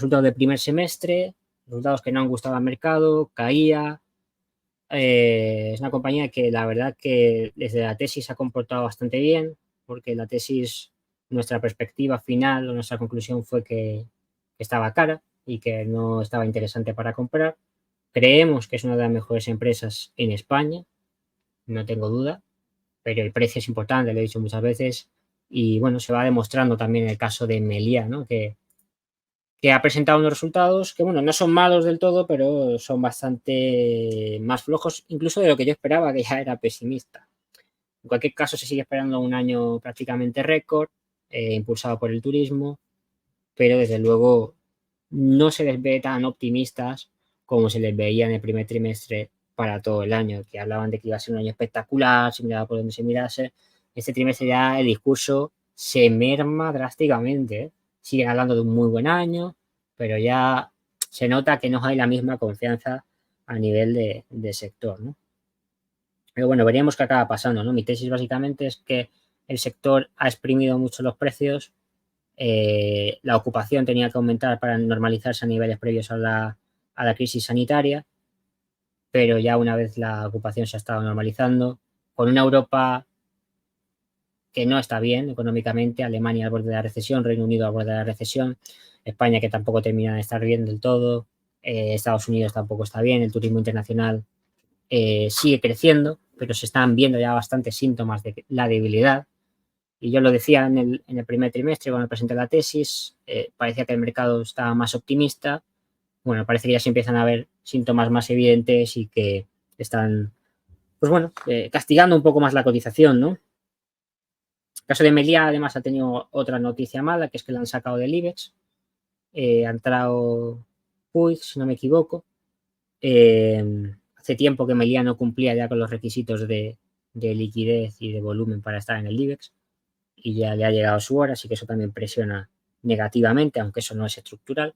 resultados del primer semestre, resultados que no han gustado al mercado, caía. Es una compañía que la verdad que desde la tesis se ha comportado bastante bien, porque la tesis, nuestra perspectiva final o nuestra conclusión fue que estaba cara y que no estaba interesante para comprar. Creemos que es una de las mejores empresas en España, no tengo duda, pero el precio es importante, lo he dicho muchas veces, y bueno, se va demostrando también en el caso de Meliá, ¿no? Que ha presentado unos resultados que, bueno, no son malos del todo, pero son bastante más flojos, incluso de lo que yo esperaba, que ya era pesimista. En cualquier caso, se sigue esperando un año prácticamente récord, impulsado por el turismo, pero desde luego no se les ve tan optimistas como se les veía en el primer trimestre para todo el año, que hablaban de que iba a ser un año espectacular, se miraba por donde se mirase. Este trimestre ya el discurso se merma drásticamente, ¿eh? Siguen hablando de un muy buen año, pero ya se nota que no hay la misma confianza a nivel de sector, ¿no? Pero bueno, veríamos qué acaba pasando, ¿no? Mi tesis básicamente es que el sector ha exprimido mucho los precios, la ocupación tenía que aumentar para normalizarse a niveles previos a la crisis sanitaria, pero ya una vez la ocupación se ha estado normalizando, con una Europa que no está bien económicamente, Alemania al borde de la recesión, Reino Unido al borde de la recesión, España que tampoco termina de estar bien del todo, Estados Unidos tampoco está bien, el turismo internacional sigue creciendo, pero se están viendo ya bastantes síntomas de la debilidad. Y yo lo decía en el primer trimestre cuando presenté la tesis, parecía que el mercado estaba más optimista. Bueno, parece que ya se empiezan a ver síntomas más evidentes y que están, pues bueno, castigando un poco más la cotización, ¿no? El caso de Meliá, además, ha tenido otra noticia mala, que es que la han sacado del IBEX. Ha entrado Puig, si no me equivoco. Hace tiempo que Meliá no cumplía ya con los requisitos de liquidez y de volumen para estar en el IBEX y ya le ha llegado su hora, así que eso también presiona negativamente, aunque eso no es estructural.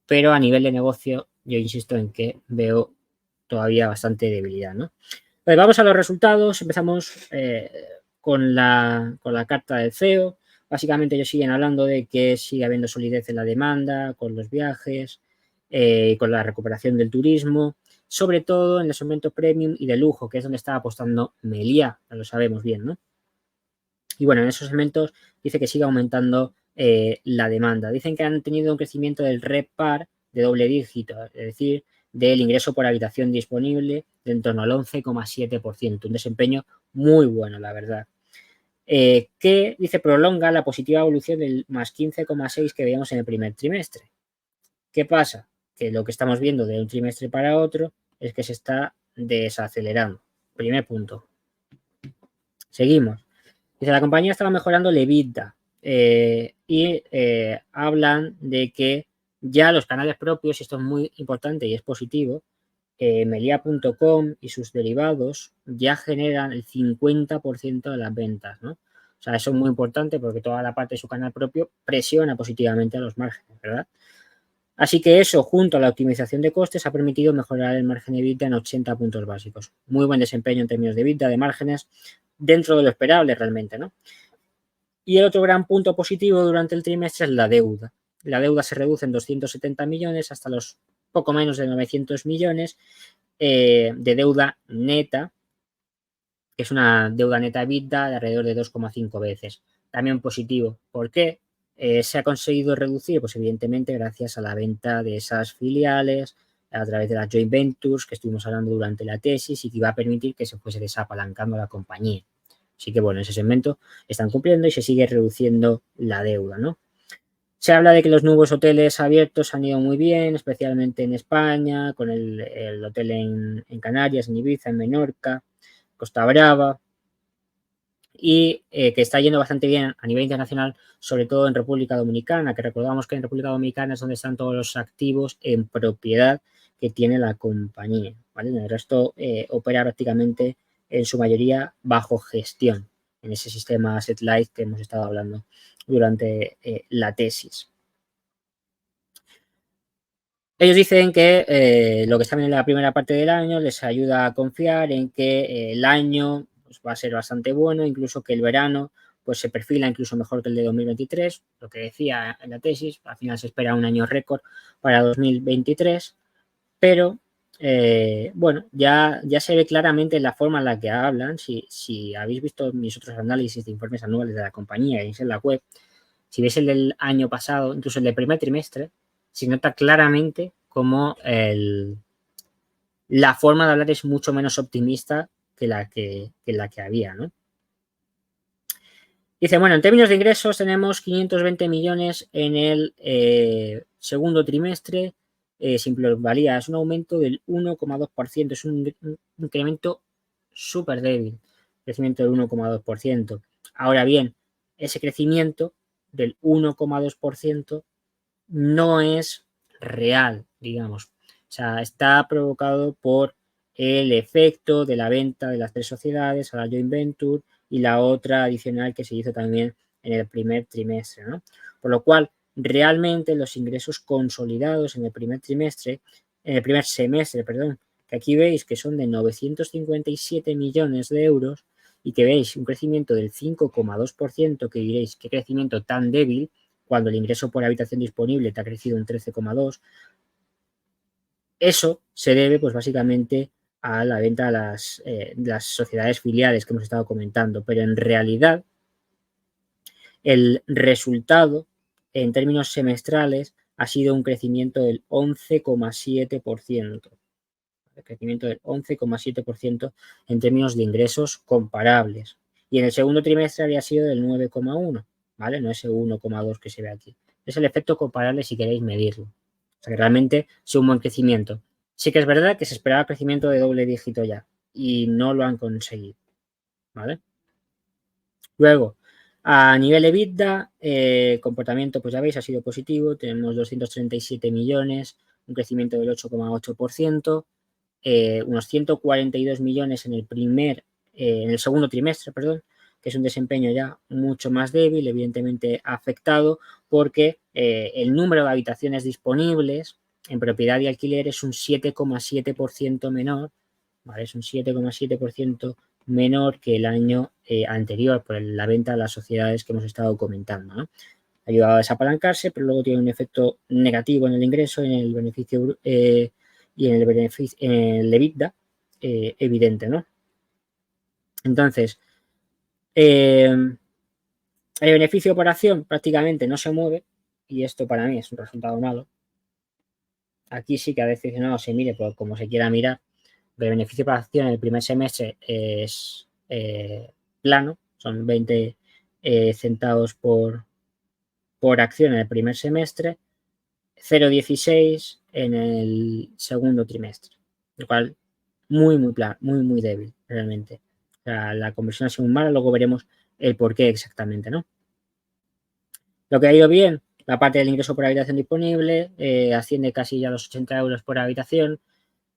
Pero a nivel de negocio, yo insisto en que veo todavía bastante debilidad, ¿no? Pues vamos a los resultados. Empezamos con la carta del CEO. Básicamente ellos siguen hablando de que sigue habiendo solidez en la demanda, con los viajes, con la recuperación del turismo, sobre todo en el segmento premium y de lujo, que es donde está apostando Meliá, ya lo sabemos bien, ¿no? Y bueno, en esos segmentos dice que sigue aumentando la demanda. Dicen que han tenido un crecimiento del RevPAR de doble dígito, es decir, del ingreso por habitación disponible de en torno al 11,7%, un desempeño muy bueno, la verdad. Que dice prolonga la positiva evolución del más 15,6 que veíamos en el primer trimestre. ¿Qué pasa? Que lo que estamos viendo de un trimestre para otro es que se está desacelerando. Primer punto. Seguimos. Dice, la compañía estaba mejorando el EBITDA y hablan de que ya los canales propios, y esto es muy importante y es positivo, Melia.com y sus derivados ya generan el 50% de las ventas, ¿no? O sea, eso es muy importante porque toda la parte de su canal propio presiona positivamente a los márgenes, ¿verdad? Así que eso, junto a la optimización de costes, ha permitido mejorar el margen de EBITDA en 80 puntos básicos. Muy buen desempeño en términos de EBITDA, de márgenes, dentro de lo esperable realmente, ¿no? Y el otro gran punto positivo durante el trimestre es la deuda. La deuda se reduce en 270 millones hasta los poco menos de 900 millones de deuda neta, que es una deuda neta EBITDA de alrededor de 2,5 veces. También positivo. ¿Por qué? Se ha conseguido reducir, pues evidentemente gracias a la venta de esas filiales a través de las joint ventures que estuvimos hablando durante la tesis y que iba a permitir que se fuese desapalancando la compañía. Así que bueno, en ese segmento están cumpliendo y se sigue reduciendo la deuda, ¿no? Se habla de que los nuevos hoteles abiertos han ido muy bien, especialmente en España, con el hotel en Canarias, en Ibiza, en Menorca, Costa Brava, y que está yendo bastante bien a nivel internacional, sobre todo en República Dominicana, que recordamos que en República Dominicana es donde están todos los activos en propiedad que tiene la compañía, ¿vale? El resto opera prácticamente en su mayoría bajo gestión, en ese sistema asset light que hemos estado hablando durante la tesis. Ellos dicen que lo que está bien en la primera parte del año les ayuda a confiar en que el año pues, va a ser bastante bueno, incluso que el verano pues se perfila incluso mejor que el de 2023, lo que decía en la tesis. Al final se espera un año récord para 2023, pero bueno, ya se ve claramente la forma en la que hablan. Si habéis visto mis otros análisis de informes anuales de la compañía y en la web, si veis el del año pasado, incluso el del primer trimestre, se nota claramente cómo la forma de hablar es mucho menos optimista que la que había, ¿no? Dice, bueno, en términos de ingresos tenemos 520 millones en el segundo trimestre, sin plusvalía. Es un aumento del 1,2%, es un incremento súper débil, crecimiento del 1,2%. Ahora bien, ese crecimiento del 1,2% no es real, digamos. O sea, está provocado por el efecto de la venta de las 3 sociedades a la joint venture y la otra adicional que se hizo también en el primer trimestre, ¿no? Por lo cual, realmente los ingresos consolidados en el primer trimestre, en el primer semestre, perdón, que aquí veis que son de 957 millones de euros y que veis un crecimiento del 5,2%, que diréis, qué crecimiento tan débil, cuando el ingreso por habitación disponible te ha crecido un 13,2%. Eso se debe, pues básicamente, a la venta de las sociedades filiales que hemos estado comentando, pero en realidad el resultado en términos semestrales ha sido un crecimiento del 11,7%. El crecimiento del 11,7% en términos de ingresos comparables. Y en el segundo trimestre había sido del 9,1%, ¿vale? No ese 1,2% que se ve aquí. Es el efecto comparable si queréis medirlo. O sea, que realmente es un buen crecimiento. Sí que es verdad que se esperaba crecimiento de doble dígito ya y no lo han conseguido, ¿vale? Luego, a nivel EBITDA, comportamiento, pues ya veis, ha sido positivo. Tenemos 237 millones, un crecimiento del 8,8%. Unos 142 millones en el segundo trimestre, perdón, que es un desempeño ya mucho más débil, evidentemente afectado porque el número de habitaciones disponibles en propiedad y alquiler es un 7,7% menor, ¿vale? Es un 7,7% menor que el año anterior por la venta de las sociedades que hemos estado comentando, ¿no? Ha ayudado a desapalancarse, pero luego tiene un efecto negativo en el ingreso, en el beneficio y en el EBITDA, evidente, ¿no? Entonces, el beneficio por acción prácticamente no se mueve y esto para mí es un resultado malo. Aquí sí que ha decepcionado, se mire por como se quiera mirar. El beneficio por acción en el primer semestre es plano, son 20 centavos por acción en el primer semestre, 0,16 en el segundo trimestre, lo cual muy débil realmente. O sea, la conversión ha sido muy mala, luego veremos el por qué exactamente, ¿no? Lo que ha ido bien, la parte del ingreso por habitación disponible, asciende casi ya a los 80 euros por habitación,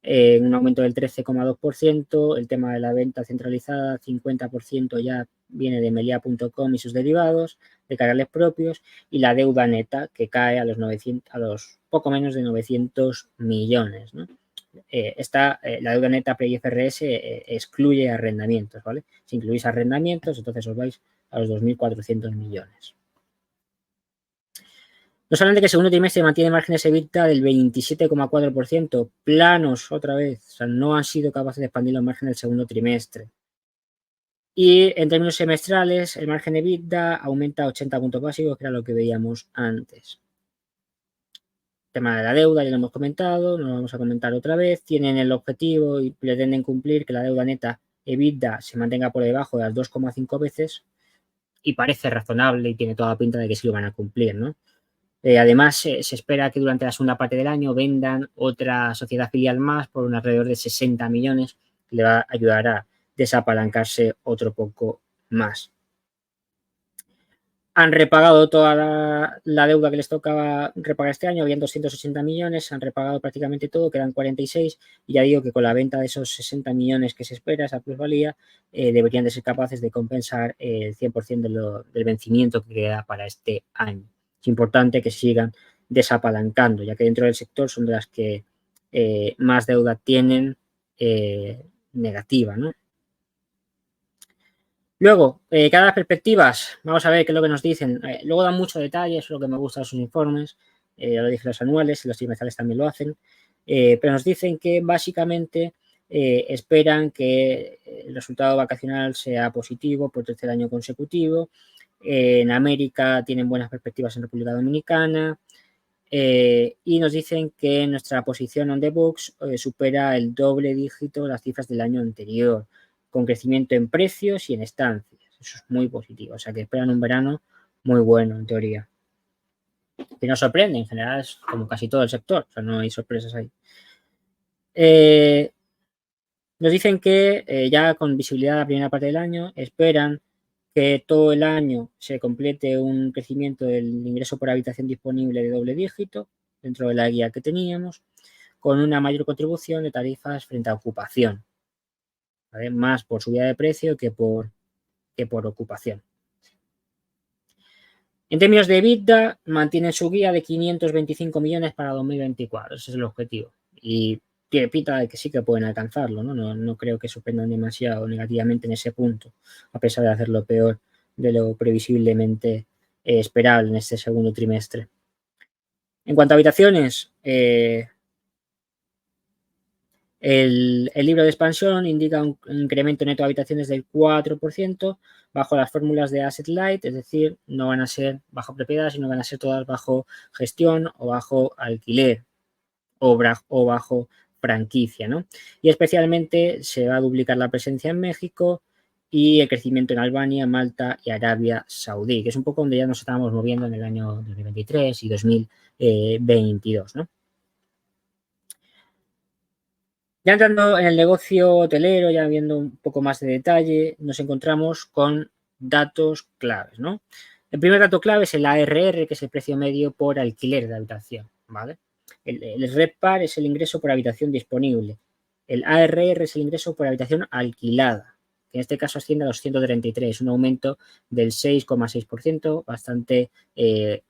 un aumento del 13,2%, el tema de la venta centralizada, 50% ya viene de Melia.com y sus derivados, de canales propios, y la deuda neta que cae a los poco menos de 900 millones, ¿no? La deuda neta pre-IFRS excluye arrendamientos, ¿vale? Si incluís arrendamientos, entonces os vais a los 2.400 millones. No solamente que el segundo trimestre mantiene márgenes EBITDA del 27,4%, planos otra vez, o sea, no han sido capaces de expandir los márgenes del segundo trimestre. Y en términos semestrales, el margen EBITDA aumenta a 80 puntos básicos, que era lo que veíamos antes. Tema de la deuda, ya lo hemos comentado, no lo vamos a comentar otra vez. Tienen el objetivo y pretenden cumplir que la deuda neta EBITDA se mantenga por debajo de las 2,5 veces y parece razonable y tiene toda la pinta de que sí lo van a cumplir, ¿no? Además, se espera que durante la segunda parte del año vendan otra sociedad filial más por un alrededor de 60 millones, que le va a ayudar a desapalancarse otro poco más. Han repagado toda la deuda que les tocaba repagar este año, habían 280 millones, han repagado prácticamente todo, quedan 46, y ya digo que con la venta de esos 60 millones que se espera, esa plusvalía, deberían de ser capaces de compensar el 100% del vencimiento que queda para este año. Es importante que sigan desapalancando, ya que dentro del sector son de las que más deuda tienen negativa, ¿no? Luego, cada las perspectivas, vamos a ver qué es lo que nos dicen. Luego dan mucho detalle, eso es lo que me gusta de sus informes. Ya lo dije los anuales, los trimestrales también lo hacen. Pero nos dicen que básicamente esperan que el resultado vacacional sea positivo por tercer año consecutivo. En América tienen buenas perspectivas en República Dominicana. Y nos dicen que nuestra posición on the books supera el doble dígito de las cifras del año anterior, con crecimiento en precios y en estancias. Eso es muy positivo, o sea que esperan un verano muy bueno en teoría. Que nos sorprende, en general es como casi todo el sector, o sea, no hay sorpresas ahí. Nos dicen que ya con visibilidad de la primera parte del año esperan que todo el año se complete un crecimiento del ingreso por habitación disponible de doble dígito dentro de la guía que teníamos, con una mayor contribución de tarifas frente a ocupación, ¿vale? Más por subida de precio que por ocupación. En términos de EBITDA, mantienen su guía de 525 millones para 2024, ese es el objetivo. Y tiene pinta de que sí que pueden alcanzarlo, ¿no? No creo que sorprendan demasiado negativamente en ese punto, a pesar de hacerlo peor de lo previsiblemente esperable en este segundo trimestre. En cuanto a habitaciones, el libro de expansión indica un incremento neto de habitaciones del 4% bajo las fórmulas de Asset Light, es decir, no van a ser bajo propiedad, sino van a ser todas bajo gestión o bajo alquiler o bajo franquicia, ¿no? Y especialmente se va a duplicar la presencia en México y el crecimiento en Albania, Malta y Arabia Saudí, que es un poco donde ya nos estábamos moviendo en el año 2023 y 2022, ¿no? Ya entrando en el negocio hotelero, ya viendo un poco más de detalle, nos encontramos con datos claves, ¿no? El primer dato clave es el ARR, que es el precio medio por alquiler de habitación, ¿vale? El RevPAR es el ingreso por habitación disponible. El ARR es el ingreso por habitación alquilada, que en este caso asciende a los 133, un aumento del 6,6%, bastante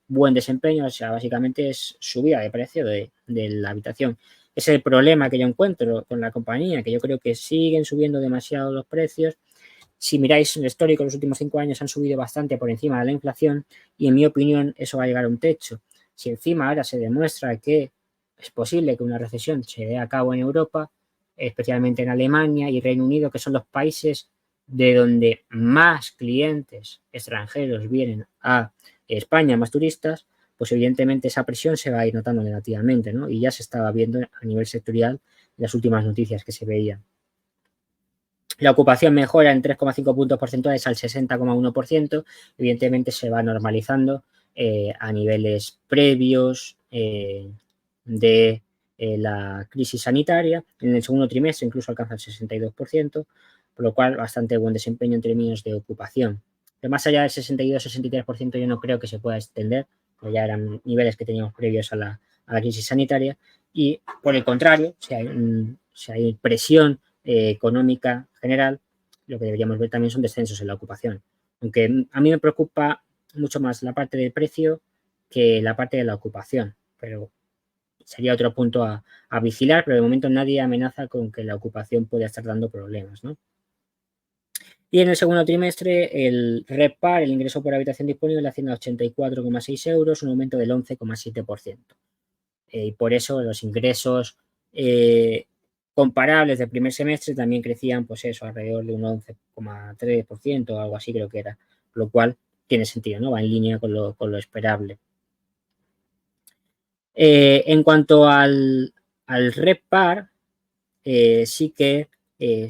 buen desempeño, o sea, básicamente es subida de precio de la habitación. Es el problema que yo encuentro con la compañía, que yo creo que siguen subiendo demasiado los precios. Si miráis el histórico, los últimos 5 años han subido bastante por encima de la inflación y en mi opinión eso va a llegar a un techo. Si encima ahora se demuestra que es posible que una recesión se dé a cabo en Europa, especialmente en Alemania y Reino Unido, que son los países de donde más clientes extranjeros vienen a España, más turistas, pues evidentemente esa presión se va a ir notando negativamente, ¿no? Y ya se estaba viendo a nivel sectorial en las últimas noticias que se veían. La ocupación mejora en 3,5 puntos porcentuales al 60,1%. Evidentemente se va normalizando a niveles previos de la crisis sanitaria. En el segundo trimestre incluso alcanza el 62%, por lo cual bastante buen desempeño en términos de ocupación. Pero más allá del 62-63% yo no creo que se pueda extender, porque ya eran niveles que teníamos previos a la crisis sanitaria. Y por el contrario, si hay presión económica general, lo que deberíamos ver también son descensos en la ocupación. Aunque a mí me preocupa mucho más la parte del precio que la parte de la ocupación, pero sería otro punto a vigilar, pero de momento nadie amenaza con que la ocupación pueda estar dando problemas, ¿no? Y en el segundo trimestre, el RevPAR, el ingreso por habitación disponible, asciende a 84,6 euros, un aumento del 11,7%. Y por eso los ingresos comparables del primer semestre también crecían, pues eso, alrededor de un 11,3% o algo así creo que era, lo cual tiene sentido, ¿no? Va en línea con lo esperable. En cuanto al RevPAR, sí que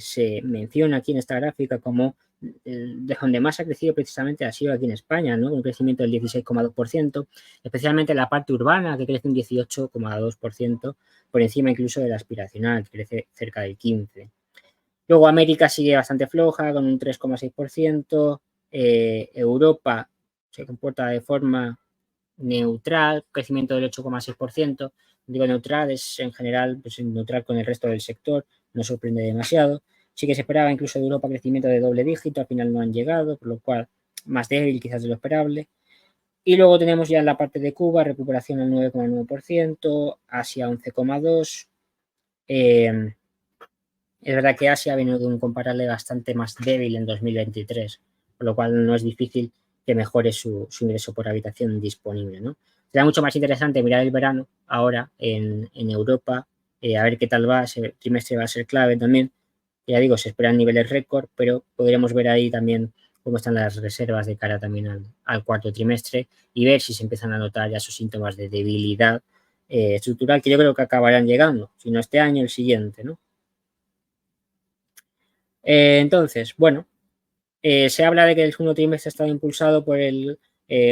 se menciona aquí en esta gráfica como de donde más ha crecido precisamente ha sido aquí en España, ¿no? Un crecimiento del 16,2%, especialmente la parte urbana que crece un 18,2%, por encima incluso de la aspiracional, que crece cerca del 15%. Luego América sigue bastante floja con un 3,6%, Europa se comporta de forma neutral, crecimiento del 8,6%. Digo neutral, es en general pues, neutral con el resto del sector, no sorprende demasiado. Sí que se esperaba incluso de Europa crecimiento de doble dígito, al final no han llegado, por lo cual más débil quizás de lo esperable. Y luego tenemos ya en la parte de Cuba, recuperación al 9,9%, Asia 11,2%, es verdad que Asia ha venido de un comparable bastante más débil en 2023, por lo cual no es difícil que mejore su ingreso por habitación disponible, ¿no? Será mucho más interesante mirar el verano ahora en Europa, a ver qué tal va, ese trimestre va a ser clave también. Ya digo, se esperan niveles récord, pero podremos ver ahí también cómo están las reservas de cara también al cuarto trimestre y ver si se empiezan a notar ya esos síntomas de debilidad estructural que yo creo que acabarán llegando, si no este año, el siguiente, ¿no? Entonces, bueno, se habla de que el segundo trimestre ha estado impulsado por el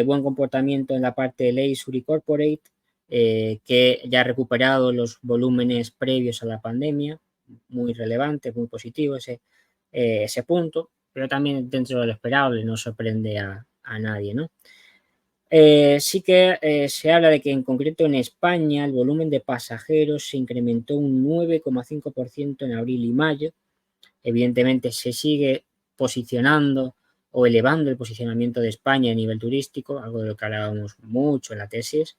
buen comportamiento en la parte de Leisure y Corporate, que ya ha recuperado los volúmenes previos a la pandemia, muy relevante, muy positivo ese punto, pero también dentro de lo esperable no sorprende a nadie, ¿no? Sí que se habla de que en concreto en España el volumen de pasajeros se incrementó un 9,5% en abril y mayo. Evidentemente se sigue posicionando o elevando el posicionamiento de España a nivel turístico, algo de lo que hablábamos mucho en la tesis,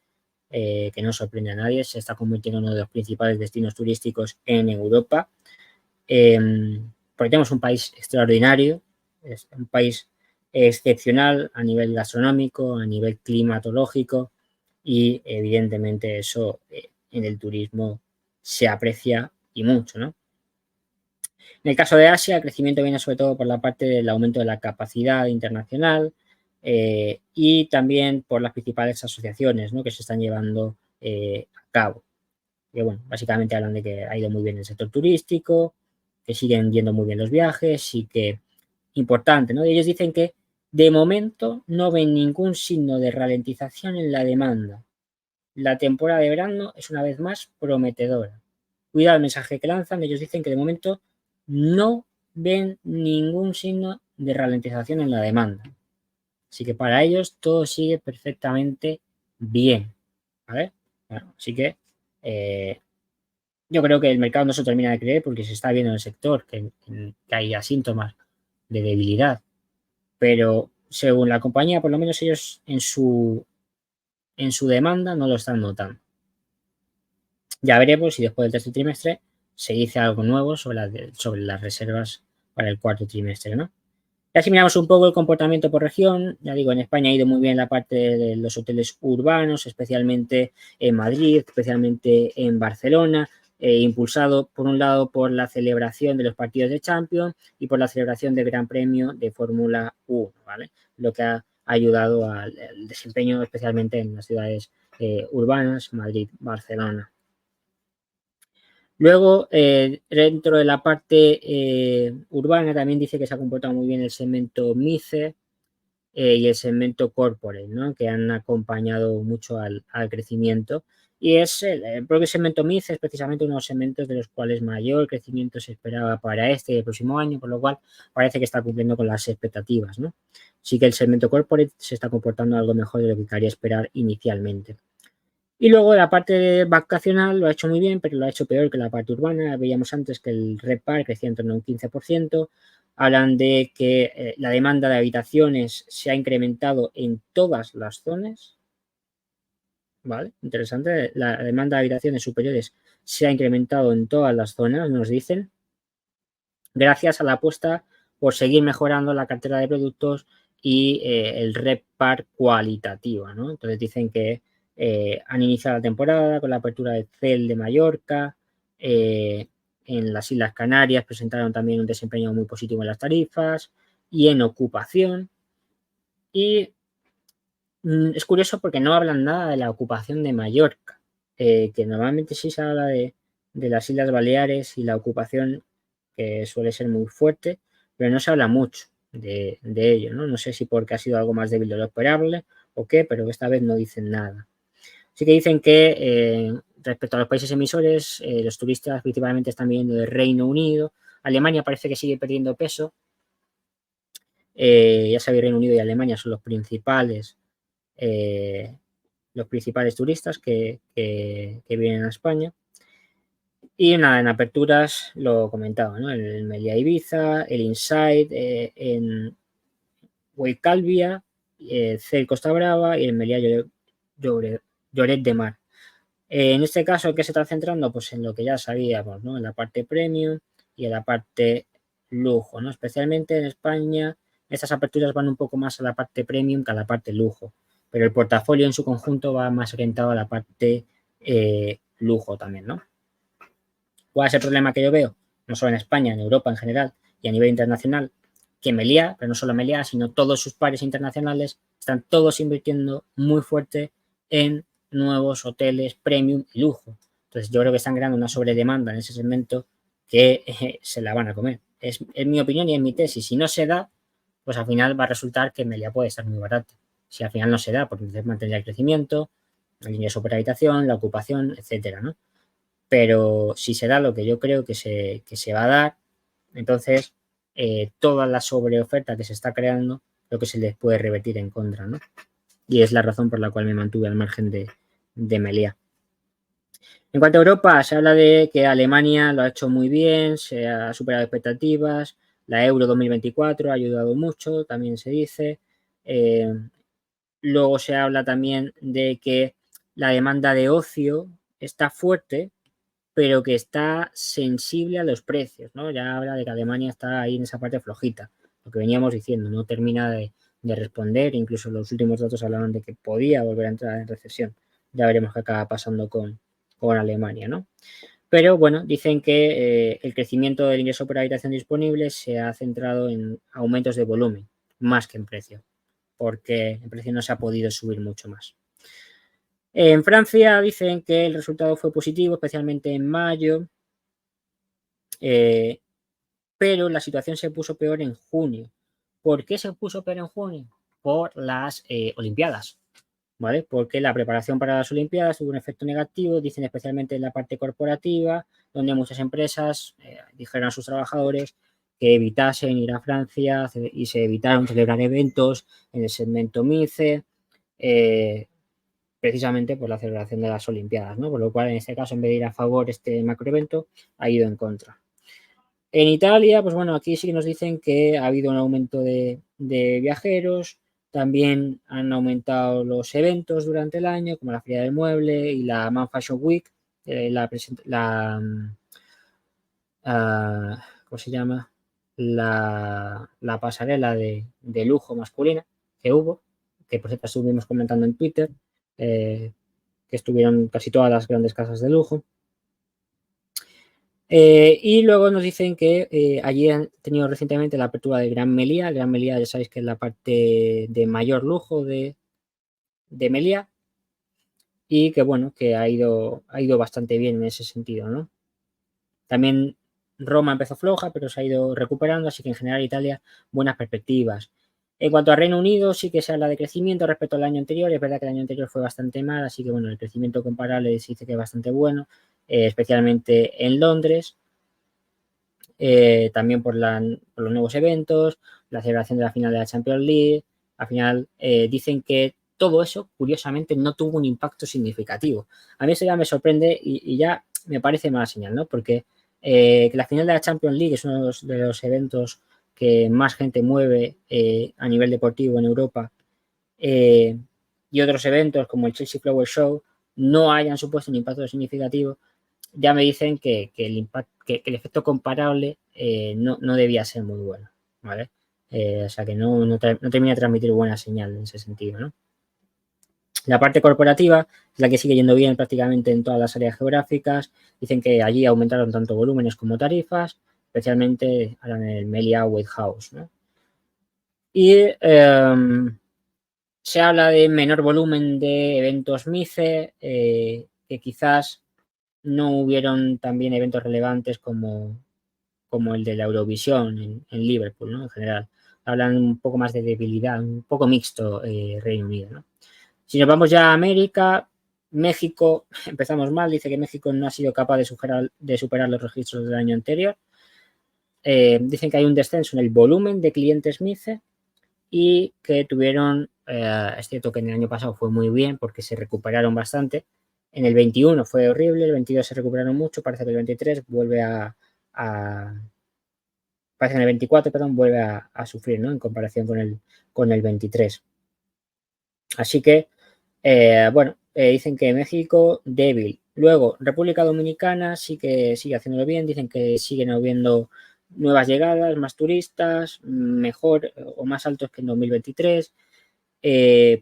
que no sorprende a nadie, se está convirtiendo en uno de los principales destinos turísticos en Europa, porque tenemos un país extraordinario, es un país excepcional a nivel gastronómico, a nivel climatológico y evidentemente eso en el turismo se aprecia y mucho, ¿no? En el caso de Asia, el crecimiento viene sobre todo por la parte del aumento de la capacidad internacional y también por las principales asociaciones, ¿no?, que se están llevando a cabo. Que bueno, básicamente hablan de que ha ido muy bien el sector turístico, que siguen yendo muy bien los viajes y que, importante, ¿no? Ellos dicen que de momento no ven ningún signo de ralentización en la demanda. La temporada de verano es una vez más prometedora. Cuidado el mensaje que lanzan, ellos dicen que de momento no ven ningún signo de ralentización en la demanda. Así que para ellos todo sigue perfectamente bien. ¿Vale? Bueno, así que yo creo que el mercado no se termina de creer porque se está viendo en el sector que hay síntomas de debilidad. Pero según la compañía, por lo menos ellos en su demanda no lo están notando. Ya veremos si después del tercer trimestre se dice algo nuevo sobre las reservas para el cuarto trimestre, ¿no? Ya si miramos un poco el comportamiento por región, ya digo, en España ha ido muy bien la parte de los hoteles urbanos, especialmente en Madrid, especialmente en Barcelona, impulsado por un lado por la celebración de los partidos de Champions y por la celebración del Gran Premio de Fórmula 1, ¿vale? Lo que ha ayudado al desempeño especialmente en las ciudades urbanas, Madrid, Barcelona. Luego, dentro de la parte urbana, también dice que se ha comportado muy bien el segmento MICE y el segmento Corporate, ¿no?, que han acompañado mucho al crecimiento. Y es el propio segmento MICE es precisamente uno de los segmentos de los cuales mayor crecimiento se esperaba para este y el próximo año, por lo cual parece que está cumpliendo con las expectativas, ¿no? Sí que el segmento Corporate se está comportando algo mejor de lo que quería esperar inicialmente. Y luego la parte vacacional lo ha hecho muy bien, pero lo ha hecho peor que la parte urbana. Veíamos antes que el RevPAR crecía en torno a un 15%. Hablan de que la demanda de habitaciones se ha incrementado en todas las zonas. ¿Vale? Interesante. La demanda de habitaciones superiores se ha incrementado en todas las zonas, nos dicen, gracias a la apuesta por seguir mejorando la cartera de productos y el RevPAR cualitativo, ¿no? Entonces dicen que han iniciado la temporada con la apertura de CEL de Mallorca, en las Islas Canarias presentaron también un desempeño muy positivo en las tarifas y en ocupación. Y es curioso porque no hablan nada de la ocupación de Mallorca, que normalmente sí se habla de las Islas Baleares y la ocupación que suele ser muy fuerte, pero no se habla mucho de ello, ¿no? No sé si porque ha sido algo más débil de lo esperable o qué, pero esta vez no dicen nada. Sí que dicen que respecto a los países emisores, los turistas principalmente están viniendo del Reino Unido. Alemania parece que sigue perdiendo peso. Ya sabéis, Reino Unido y Alemania son los principales turistas que vienen a España. Y nada, en aperturas lo comentaba, ¿no? El Meliá Ibiza, el Inside en Calvia, CEL Costa Brava y el Meliá Lloret de Mar. En este caso, ¿qué se está centrando? Pues en lo que ya sabíamos, ¿no? En la parte premium, y a la parte lujo, ¿no? Especialmente en España, estas aperturas van un poco más a la parte premium que a la parte lujo, pero el portafolio en su conjunto va más orientado a la parte lujo también, ¿no? ¿Cuál es el problema que yo veo? No solo en España, en Europa en general y a nivel internacional, que Meliá, pero no solo Meliá, sino todos sus pares internacionales, están todos invirtiendo muy fuerte en nuevos hoteles premium y lujo. Entonces yo creo que están creando una sobredemanda en ese segmento que se la van a comer. Es mi opinión y es mi tesis. Si no se da, pues al final va a resultar que Meliá puede estar muy barata. Si al final no se da, porque entonces mantendría el crecimiento, el ingreso por habitación, la ocupación, etcétera, ¿no? Pero si se da lo que yo creo que se va a dar, entonces toda la sobreoferta que se está creando, lo que se les puede revertir en contra, ¿no? Y es la razón por la cual me mantuve al margen de Meliá. En cuanto a Europa, se habla de que Alemania lo ha hecho muy bien, se ha superado expectativas, la Euro 2024 ha ayudado mucho, también se dice. Luego se habla también de que la demanda de ocio está fuerte, pero que está sensible a los precios, ¿no? Ya habla de que Alemania está ahí en esa parte flojita, lo que veníamos diciendo, no termina de responder, incluso los últimos datos hablaban de que podía volver a entrar en recesión. Ya veremos qué acaba pasando con Alemania, ¿no? Pero bueno, dicen que el crecimiento del ingreso por habitación disponible se ha centrado en aumentos de volumen, más que en precio, porque en precio no se ha podido subir mucho más. En Francia dicen que el resultado fue positivo, especialmente en mayo, pero la situación se puso peor en junio. ¿Por qué se puso peor en junio? Por las Olimpiadas, ¿vale? Porque la preparación para las Olimpiadas tuvo un efecto negativo, dicen especialmente en la parte corporativa, donde muchas empresas dijeron a sus trabajadores que evitasen ir a Francia y se evitaron celebrar eventos en el segmento MICE, precisamente por la celebración de las Olimpiadas, ¿no? Por lo cual, en este caso, en vez de ir a favor este macroevento, ha ido en contra. En Italia, pues bueno, aquí sí que nos dicen que ha habido un aumento de viajeros, también han aumentado los eventos durante el año, como la Feria del Mueble y la Man Fashion Week, ¿cómo se llama? La pasarela de lujo masculina que hubo, que por cierto estuvimos comentando en Twitter, que estuvieron casi todas las grandes casas de lujo. Y luego nos dicen que allí han tenido recientemente la apertura de Gran Meliá. Gran Meliá ya sabéis que es la parte de mayor lujo de Meliá y que bueno, que ha ido bastante bien en ese sentido, ¿no? También Roma empezó floja, pero se ha ido recuperando, así que en general Italia buenas perspectivas. En cuanto a Reino Unido, sí que se habla de crecimiento respecto al año anterior. Es verdad que el año anterior fue bastante mal, así que bueno, el crecimiento comparable se dice que es bastante bueno, especialmente en Londres. También por los nuevos eventos, la celebración de la final de la Champions League. Al final dicen que todo eso, curiosamente, no tuvo un impacto significativo. A mí eso ya me sorprende y ya me parece mala señal, ¿no? Porque que la final de la Champions League es uno de los eventos que más gente mueve a nivel deportivo en Europa, y otros eventos como el Chelsea Flower Show no hayan supuesto un impacto significativo, ya me dicen que el efecto comparable no debía ser muy bueno, ¿vale? O sea que no termina de transmitir buena señal en ese sentido, ¿no? La parte corporativa es la que sigue yendo bien prácticamente en todas las áreas geográficas. Dicen que allí aumentaron tanto volúmenes como tarifas, especialmente en el Meliá White House, ¿no? Y se habla de menor volumen de eventos MICE, que quizás no hubieron también eventos relevantes como el de la Eurovisión en Liverpool, ¿no? En general. Hablan un poco más de debilidad, un poco mixto Reino Unido, ¿no? Si nos vamos ya a América, México, empezamos mal, dice que México no ha sido capaz de superar los registros del año anterior. Dicen que hay un descenso en el volumen de clientes MICE y que tuvieron, es cierto que en el año pasado fue muy bien porque se recuperaron bastante. En el 21 fue horrible, el 22 se recuperaron mucho, parece que el 23 vuelve parece que en el 24, perdón, vuelve a sufrir, ¿no? En comparación con el 23. Así que, bueno, dicen que México débil. Luego, República Dominicana sí que sigue haciéndolo bien, dicen que siguen habiendo nuevas llegadas, más turistas, mejor o más altos que en 2023,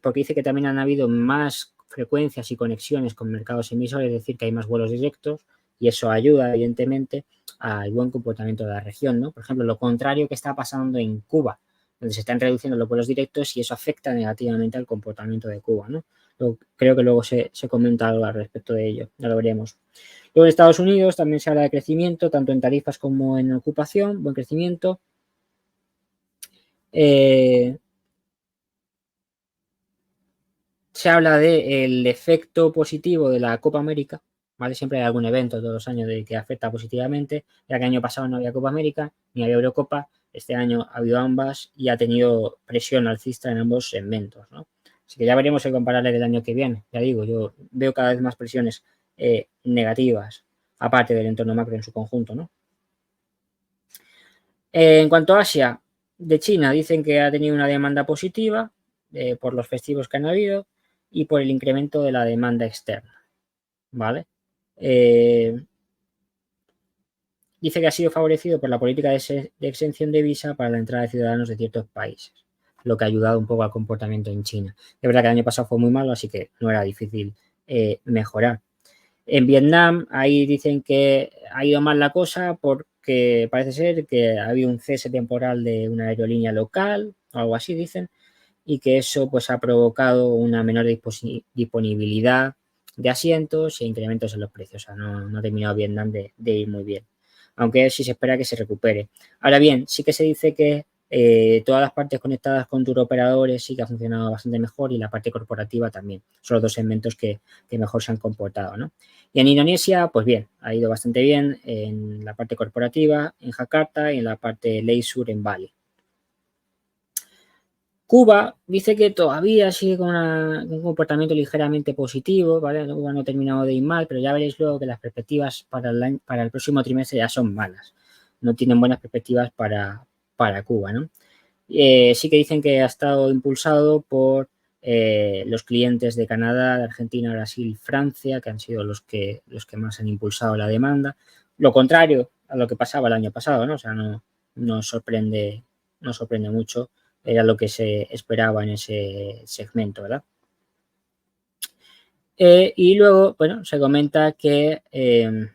porque dice que también han habido más frecuencias y conexiones con mercados emisores, es decir, que hay más vuelos directos y eso ayuda, evidentemente, al buen comportamiento de la región, ¿no? Por ejemplo, lo contrario que está pasando en Cuba, donde se están reduciendo los vuelos directos y eso afecta negativamente al comportamiento de Cuba, ¿no? Creo que luego se comenta algo al respecto de ello, ya lo veremos. Luego en Estados Unidos también se habla de crecimiento, tanto en tarifas como en ocupación, buen crecimiento. Se habla del efecto positivo de la Copa América, ¿vale? Siempre hay algún evento todos los años de que afecta positivamente, ya que el año pasado no había Copa América ni había Eurocopa, este año ha habido ambas y ha tenido presión alcista en ambos segmentos, ¿no? Así que ya veremos el comparable del año que viene. Ya digo, yo veo cada vez más presiones negativas, aparte del entorno macro en su conjunto, ¿no? En cuanto a Asia, de China dicen que ha tenido una demanda positiva por los festivos que han habido y por el incremento de la demanda externa, ¿vale? Dice que ha sido favorecido por la política de exención de visa para la entrada de ciudadanos de ciertos países, lo que ha ayudado un poco al comportamiento en China. Es verdad que el año pasado fue muy malo, así que no era difícil mejorar. En Vietnam, ahí dicen que ha ido mal la cosa porque parece ser que ha habido un cese temporal de una aerolínea local, o algo así dicen, y que eso pues ha provocado una menor disponibilidad de asientos e incrementos en los precios. O sea, no ha terminado Vietnam de ir muy bien, aunque sí se espera que se recupere. Ahora bien, sí que se dice que todas las partes conectadas con turoperadores sí que ha funcionado bastante mejor y la parte corporativa también. Son los dos segmentos que mejor se han comportado, ¿no? Y en Indonesia, pues bien, ha ido bastante bien en la parte corporativa, en Jakarta y en la parte leisure en Bali. Cuba dice que todavía sigue con un comportamiento ligeramente positivo, ¿vale? Cuba no ha terminado de ir mal, pero ya veréis luego que las perspectivas para el próximo trimestre ya son malas. No tienen buenas perspectivas para Cuba, ¿no? Sí que dicen que ha estado impulsado por los clientes de Canadá, de Argentina, Brasil, Francia, que han sido los que más han impulsado la demanda. Lo contrario a lo que pasaba el año pasado, ¿no? O sea, no sorprende mucho, era lo que se esperaba en ese segmento, ¿verdad? Y luego, bueno, se comenta que en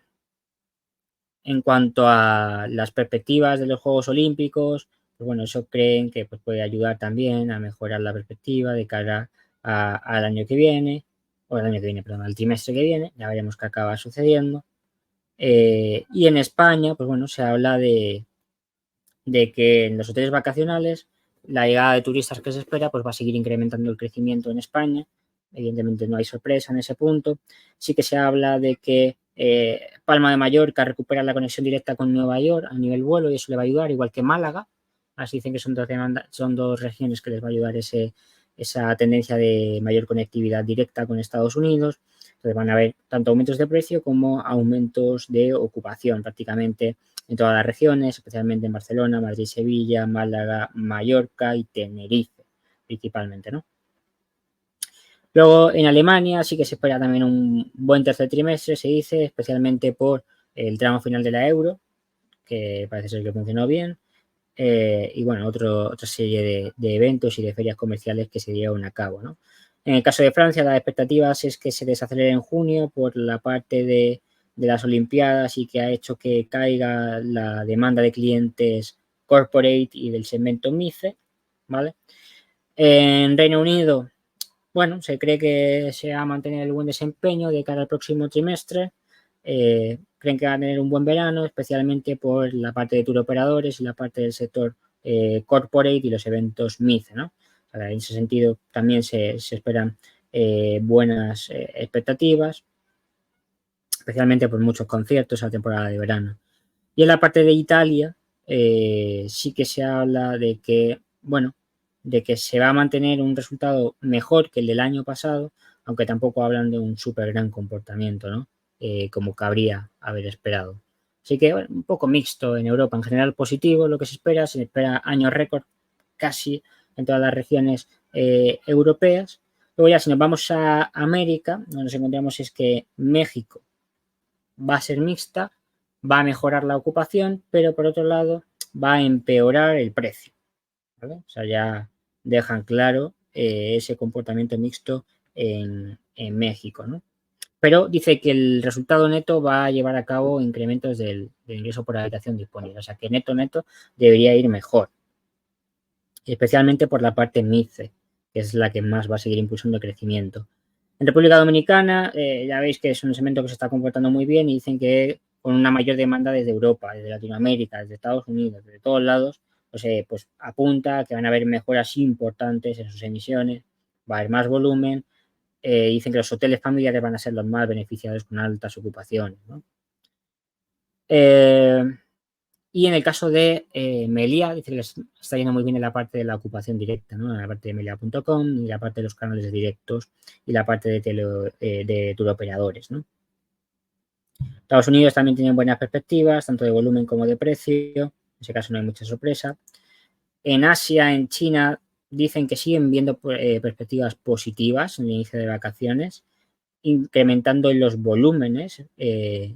cuanto a las perspectivas de los Juegos Olímpicos, pues bueno, eso creen que pues, puede ayudar también a mejorar la perspectiva de cara al año que viene, o al año que viene, perdón, al trimestre que viene, ya veremos qué acaba sucediendo. Y en España, pues bueno, se habla de que en los hoteles vacacionales la llegada de turistas que se espera pues va a seguir incrementando el crecimiento en España. Evidentemente no hay sorpresa en ese punto. Sí que se habla de que Palma de Mallorca recupera la conexión directa con Nueva York a nivel vuelo y eso le va a ayudar, igual que Málaga. Así dicen que son dos regiones que les va a ayudar esa tendencia de mayor conectividad directa con Estados Unidos. Entonces van a haber tanto aumentos de precio como aumentos de ocupación prácticamente en todas las regiones, especialmente en Barcelona, Madrid, Sevilla, Málaga, Mallorca y Tenerife, principalmente, ¿no? Luego en Alemania sí que se espera también un buen tercer trimestre, se dice, especialmente por el tramo final de la euro, que parece ser que funcionó bien, y bueno, otra serie de eventos y de ferias comerciales que se llevan a cabo, ¿no? En el caso de Francia, las expectativas es que se desacelere en junio por la parte de las Olimpiadas y que ha hecho que caiga la demanda de clientes corporate y del segmento MICE, ¿vale? En Reino Unido, bueno, se cree que se va a mantener el buen desempeño de cara al próximo trimestre. Creen que va a tener un buen verano, especialmente por la parte de tour operadores y la parte del sector corporate y los eventos MICE, ¿no? O sea, en ese sentido también se esperan buenas expectativas, especialmente por muchos conciertos a la temporada de verano. Y en la parte de Italia sí que se habla de que, bueno, de que se va a mantener un resultado mejor que el del año pasado, aunque tampoco hablan de un súper gran comportamiento, ¿no? Como cabría haber esperado. Así que bueno, un poco mixto en Europa, en general positivo lo que se espera años récord casi en todas las regiones europeas. Luego ya si nos vamos a América, donde nos encontramos es que México va a ser mixta, va a mejorar la ocupación, pero por otro lado va a empeorar el precio, ¿vale? O sea, ya dejan claro ese comportamiento mixto en México, ¿no? Pero dice que el resultado neto va a llevar a cabo incrementos del ingreso por habitación disponible. O sea, que neto debería ir mejor, especialmente por la parte MICE, que es la que más va a seguir impulsando el crecimiento. En República Dominicana, ya veis que es un segmento que se está comportando muy bien y dicen que con una mayor demanda desde Europa, desde Latinoamérica, desde Estados Unidos, desde todos lados, pues apunta a que van a haber mejoras importantes en sus emisiones, va a haber más volumen. Dicen que los hoteles familiares van a ser los más beneficiados con altas ocupaciones, ¿no? Y en el caso de Melia, dice que les está yendo muy bien en la parte de la ocupación directa, ¿no? En la parte de melia.com y la parte de los canales directos y la parte de turoperadores, ¿no? Estados Unidos también tiene buenas perspectivas, tanto de volumen como de precio. En ese caso no hay mucha sorpresa. En Asia, en China, dicen que siguen viendo perspectivas positivas en el inicio de vacaciones, incrementando en los volúmenes,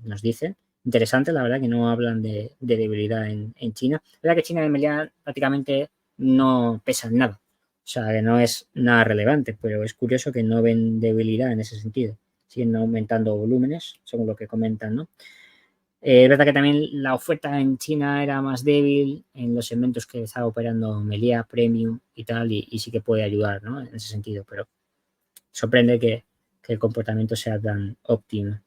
nos dicen. Interesante, la verdad, que no hablan de debilidad en China. La verdad que China y Melia prácticamente no pesan nada. O sea, que no es nada relevante, pero es curioso que no ven debilidad en ese sentido. Siguen aumentando volúmenes, según lo que comentan, ¿no? Es verdad que también la oferta en China era más débil en los segmentos que estaba operando Melia, Premium y tal, y sí que puede ayudar, ¿no? En ese sentido, pero sorprende que el comportamiento sea tan óptimo.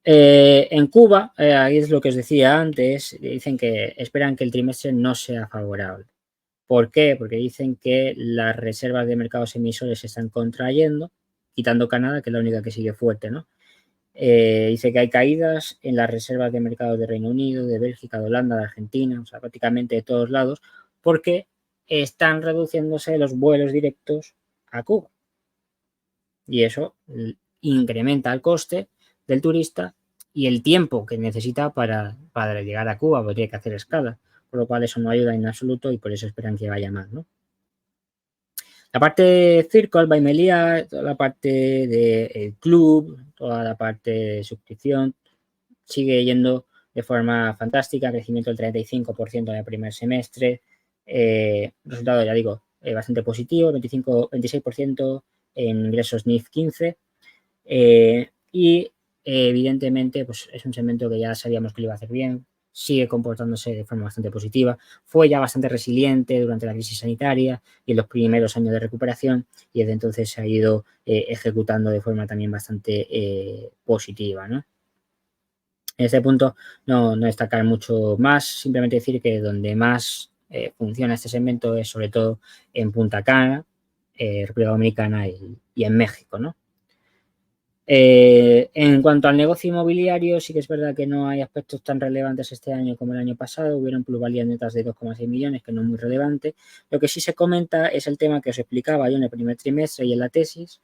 En Cuba, ahí es lo que os decía antes, dicen que esperan que el trimestre no sea favorable. ¿Por qué? Porque dicen que las reservas de mercados emisores se están contrayendo, quitando Canadá, que es la única que sigue fuerte, ¿no? Dice que hay caídas en las reservas de mercados de Reino Unido, de Bélgica, de Holanda, de Argentina, o sea, prácticamente de todos lados, porque están reduciéndose los vuelos directos a Cuba. Y eso incrementa el coste del turista y el tiempo que necesita para llegar a Cuba, porque tiene que hacer escala, por lo cual eso no ayuda en absoluto y por eso esperan que vaya más, ¿no? La parte de Circle by Melia, toda la parte del club, toda la parte de suscripción, sigue yendo de forma fantástica, crecimiento del 35% en el primer semestre, resultado, ya digo, bastante positivo, 26% en ingresos NIF 15, y evidentemente pues es un segmento que ya sabíamos que lo iba a hacer bien, sigue comportándose de forma bastante positiva, fue ya bastante resiliente durante la crisis sanitaria y en los primeros años de recuperación y desde entonces se ha ido ejecutando de forma también bastante positiva, ¿no? En este punto no destacar mucho más, simplemente decir que donde más funciona este segmento es sobre todo en Punta Cana, República Dominicana y en México, ¿no? En cuanto al negocio inmobiliario, sí que es verdad que no hay aspectos tan relevantes este año como el año pasado. Hubieron plusvalías netas de 2,6 millones, que no es muy relevante. Lo que sí se comenta es el tema que os explicaba yo en el primer trimestre y en la tesis,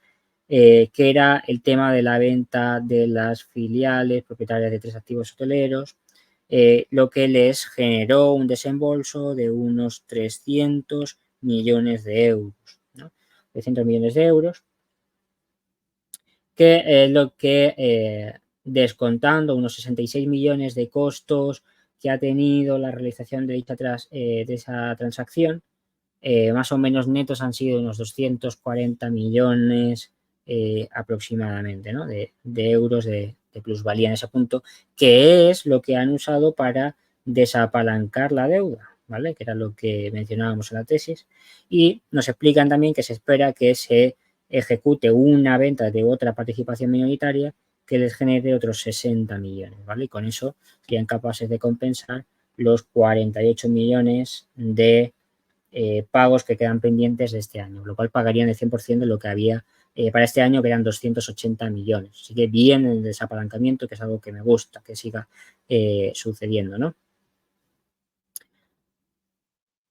que era el tema de la venta de las filiales propietarias de 3 activos hoteleros, lo que les generó un desembolso de unos 300 millones de euros, ¿no? 300 millones de euros que es lo que descontando unos 66 millones de costos que ha tenido la realización de esa transacción, más o menos netos han sido unos 240 millones aproximadamente, ¿no? de euros de plusvalía en ese punto, que es lo que han usado para desapalancar la deuda, ¿vale? Que era lo que mencionábamos en la tesis. Y nos explican también que se espera que se ejecute una venta de otra participación minoritaria que les genere otros 60 millones, ¿vale? Y con eso serían capaces de compensar los 48 millones de pagos que quedan pendientes de este año, lo cual pagarían el 100% de lo que había para este año, que eran 280 millones. Así que bien el desapalancamiento, que es algo que me gusta que siga sucediendo, ¿no?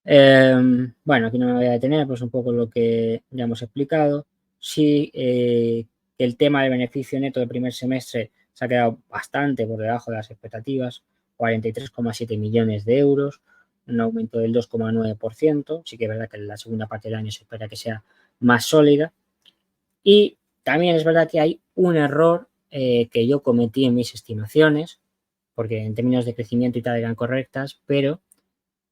Bueno, aquí no me voy a detener, pues un poco lo que ya hemos explicado. Sí, que el tema del beneficio neto del primer semestre se ha quedado bastante por debajo de las expectativas, 43,7 millones de euros, un aumento del 2,9%. Sí que es verdad que en la segunda parte del año se espera que sea más sólida. Y también es verdad que hay un error que yo cometí en mis estimaciones, porque en términos de crecimiento y tal eran correctas, pero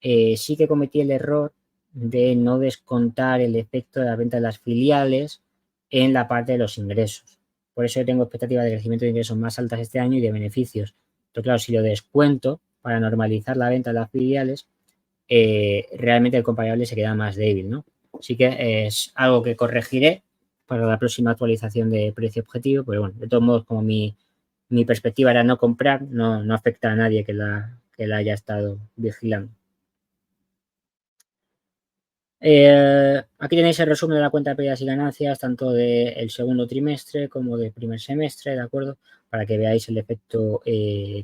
sí que cometí el error de no descontar el efecto de la venta de las filiales en la parte de los ingresos. Por eso yo tengo expectativas de crecimiento de ingresos más altas este año y de beneficios. Pero claro, si lo descuento para normalizar la venta de las filiales, realmente el comparable se queda más débil, ¿no? Así que es algo que corregiré para la próxima actualización de precio objetivo, pero bueno, de todos modos, como mi perspectiva era no comprar, no afecta a nadie que la haya estado vigilando. Aquí tenéis el resumen de la cuenta de pérdidas y ganancias, tanto del segundo trimestre como del primer semestre, ¿de acuerdo? Para que veáis el efecto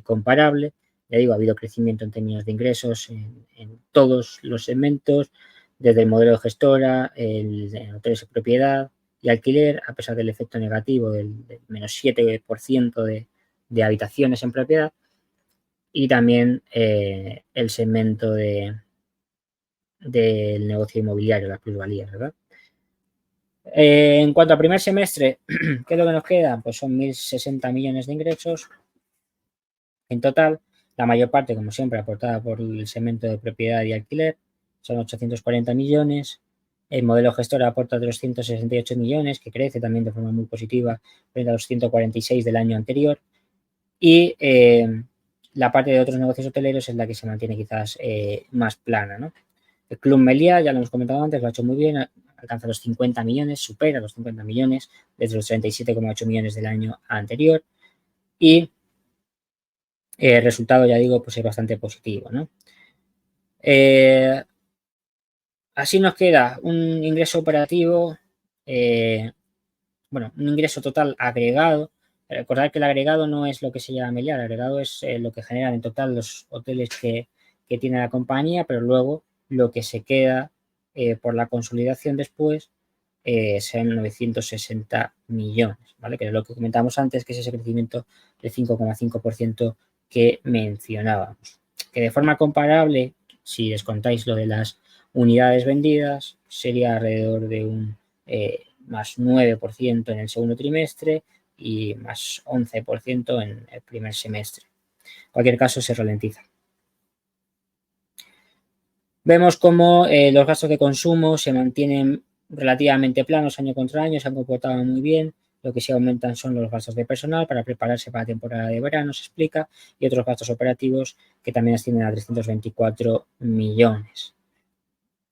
comparable. Ya digo, ha habido crecimiento en términos de ingresos en todos los segmentos, desde el modelo de gestora, el hoteles de propiedad y alquiler, a pesar del efecto negativo del menos 7% de habitaciones en propiedad, y también el segmento del negocio inmobiliario, las plusvalías, ¿verdad? En cuanto al primer semestre, ¿qué es lo que nos queda? Pues son 1.060 millones de ingresos en total, la mayor parte, como siempre, aportada por el segmento de propiedad y alquiler, son 840 millones. El modelo gestor aporta 268 millones, que crece también de forma muy positiva frente a los 146 del año anterior. Y la parte de otros negocios hoteleros es la que se mantiene quizás más plana, ¿no? El Club Meliá, ya lo hemos comentado antes, lo ha hecho muy bien, alcanza los 50 millones, supera los 50 millones desde los 37,8 millones del año anterior. Y el resultado, ya digo, pues es bastante positivo, ¿no? Así nos queda un ingreso operativo, bueno, un ingreso total agregado. Recordad que el agregado no es lo que se llama Meliá, el agregado es lo que generan en total los hoteles que tiene la compañía, pero luego lo que se queda por la consolidación después sean 960 millones, ¿vale? Que es lo que comentamos antes, que es ese crecimiento del 5,5% que mencionábamos. Que de forma comparable, si descontáis lo de las unidades vendidas, sería alrededor de un más 9% en el segundo trimestre y más 11% en el primer semestre. En cualquier caso, se ralentiza. Vemos cómo los gastos de consumo se mantienen relativamente planos año contra año, se han comportado muy bien. Lo que sí aumentan son los gastos de personal para prepararse para la temporada de verano, se explica, y otros gastos operativos que también ascienden a 324 millones.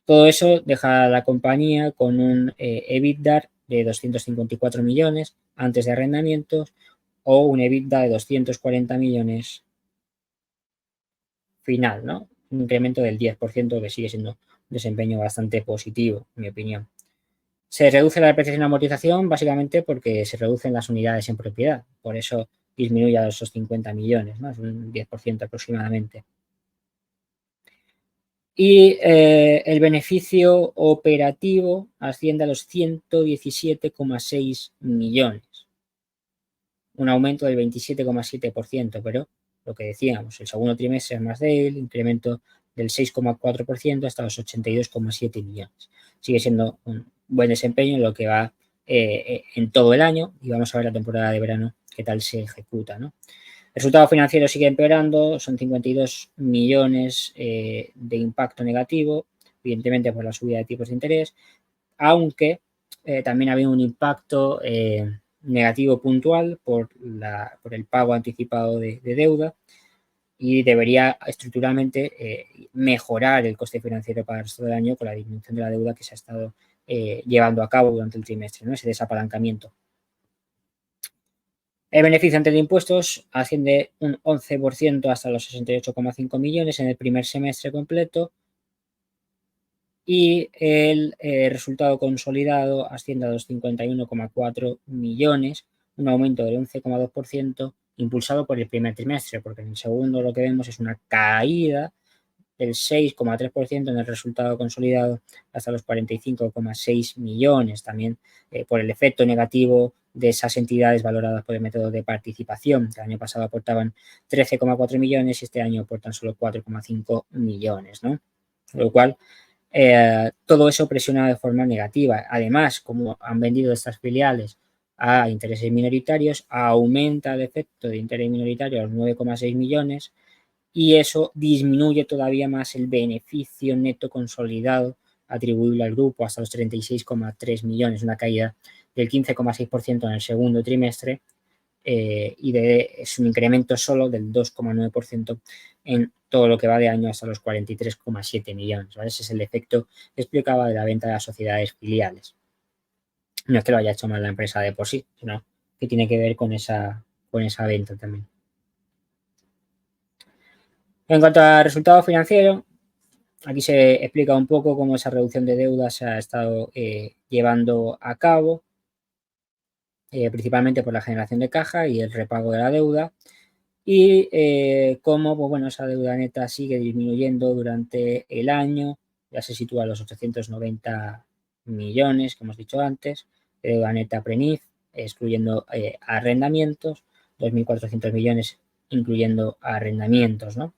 Todo eso deja a la compañía con un EBITDA de 254 millones antes de arrendamientos o un EBITDA de 240 millones final, ¿no? Un incremento del 10% que sigue siendo un desempeño bastante positivo, en mi opinión. Se reduce la depreciación y amortización básicamente porque se reducen las unidades en propiedad, por eso disminuye a esos 50 millones, ¿no? Es un 10% aproximadamente. Y el beneficio operativo asciende a los 117,6 millones, un aumento del 27,7%, pero lo que decíamos, el segundo trimestre es más débil, incremento del 6,4% hasta los 82,7 millones. Sigue siendo un buen desempeño en lo que va en todo el año y vamos a ver la temporada de verano qué tal se ejecuta, ¿no? El resultado financiero sigue empeorando, son 52 millones de impacto negativo, evidentemente por la subida de tipos de interés, aunque también había un impacto negativo puntual por el pago anticipado de deuda y debería estructuralmente mejorar el coste financiero para el resto del año con la disminución de la deuda que se ha estado llevando a cabo durante el trimestre, ¿no? Ese desapalancamiento. El beneficio antes de impuestos asciende un 11% hasta los 68,5 millones en el primer semestre completo y el resultado consolidado asciende a los 51,4 millones, un aumento del 11,2% impulsado por el primer trimestre, porque en el segundo lo que vemos es una caída del 6,3% en el resultado consolidado hasta los 45,6 millones, también por el efecto negativo de esas entidades valoradas por el método de participación, que el año pasado aportaban 13,4 millones y este año aportan solo 4,5 millones, ¿no? Con lo cual, todo eso presiona de forma negativa. Además, como han vendido estas filiales a intereses minoritarios, aumenta el efecto de interés minoritario a los 9,6 millones y eso disminuye todavía más el beneficio neto consolidado atribuible al grupo hasta los 36,3 millones, una caída del 15,6% en el segundo trimestre es un incremento solo del 2,9% en todo lo que va de año hasta los 43,7 millones. ¿Vale? Ese es el efecto que explicaba de la venta de las sociedades filiales. No es que lo haya hecho mal la empresa de por sí, sino que tiene que ver con esa venta también. En cuanto al resultado financiero, aquí se explica un poco cómo esa reducción de deuda se ha estado llevando a cabo, principalmente por la generación de caja y el repago de la deuda, y cómo pues bueno, esa deuda neta sigue disminuyendo durante el año, ya se sitúa a los 890 millones que hemos dicho antes, de deuda neta pre-NIF, excluyendo arrendamientos, 2.400 millones incluyendo arrendamientos, ¿no?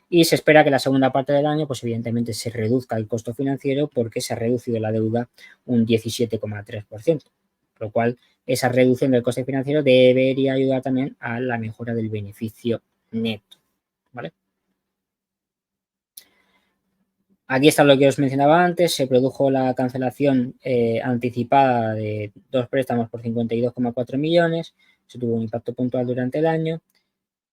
Y se espera que la segunda parte del año, pues evidentemente se reduzca el costo financiero porque se ha reducido la deuda un 17,3%, por lo cual esa reducción del coste financiero debería ayudar también a la mejora del beneficio neto, ¿vale? Aquí está lo que os mencionaba antes, se produjo la cancelación anticipada de 2 préstamos por 52,4 millones, se tuvo un impacto puntual durante el año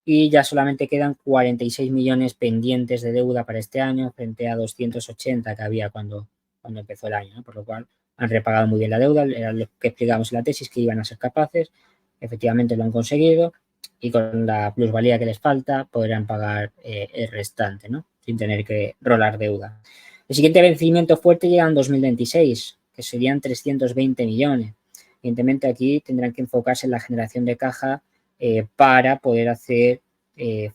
y ya solamente quedan 46 millones pendientes de deuda para este año frente a 280 que había cuando empezó el año, ¿no? Por lo cual han repagado muy bien la deuda, era lo que explicamos en la tesis, que iban a ser capaces, efectivamente lo han conseguido y con la plusvalía que les falta podrán pagar el restante, ¿no? Sin tener que rolar deuda. El siguiente vencimiento fuerte llega en 2026, que serían 320 millones. Evidentemente aquí tendrán que enfocarse en la generación de caja para poder hacer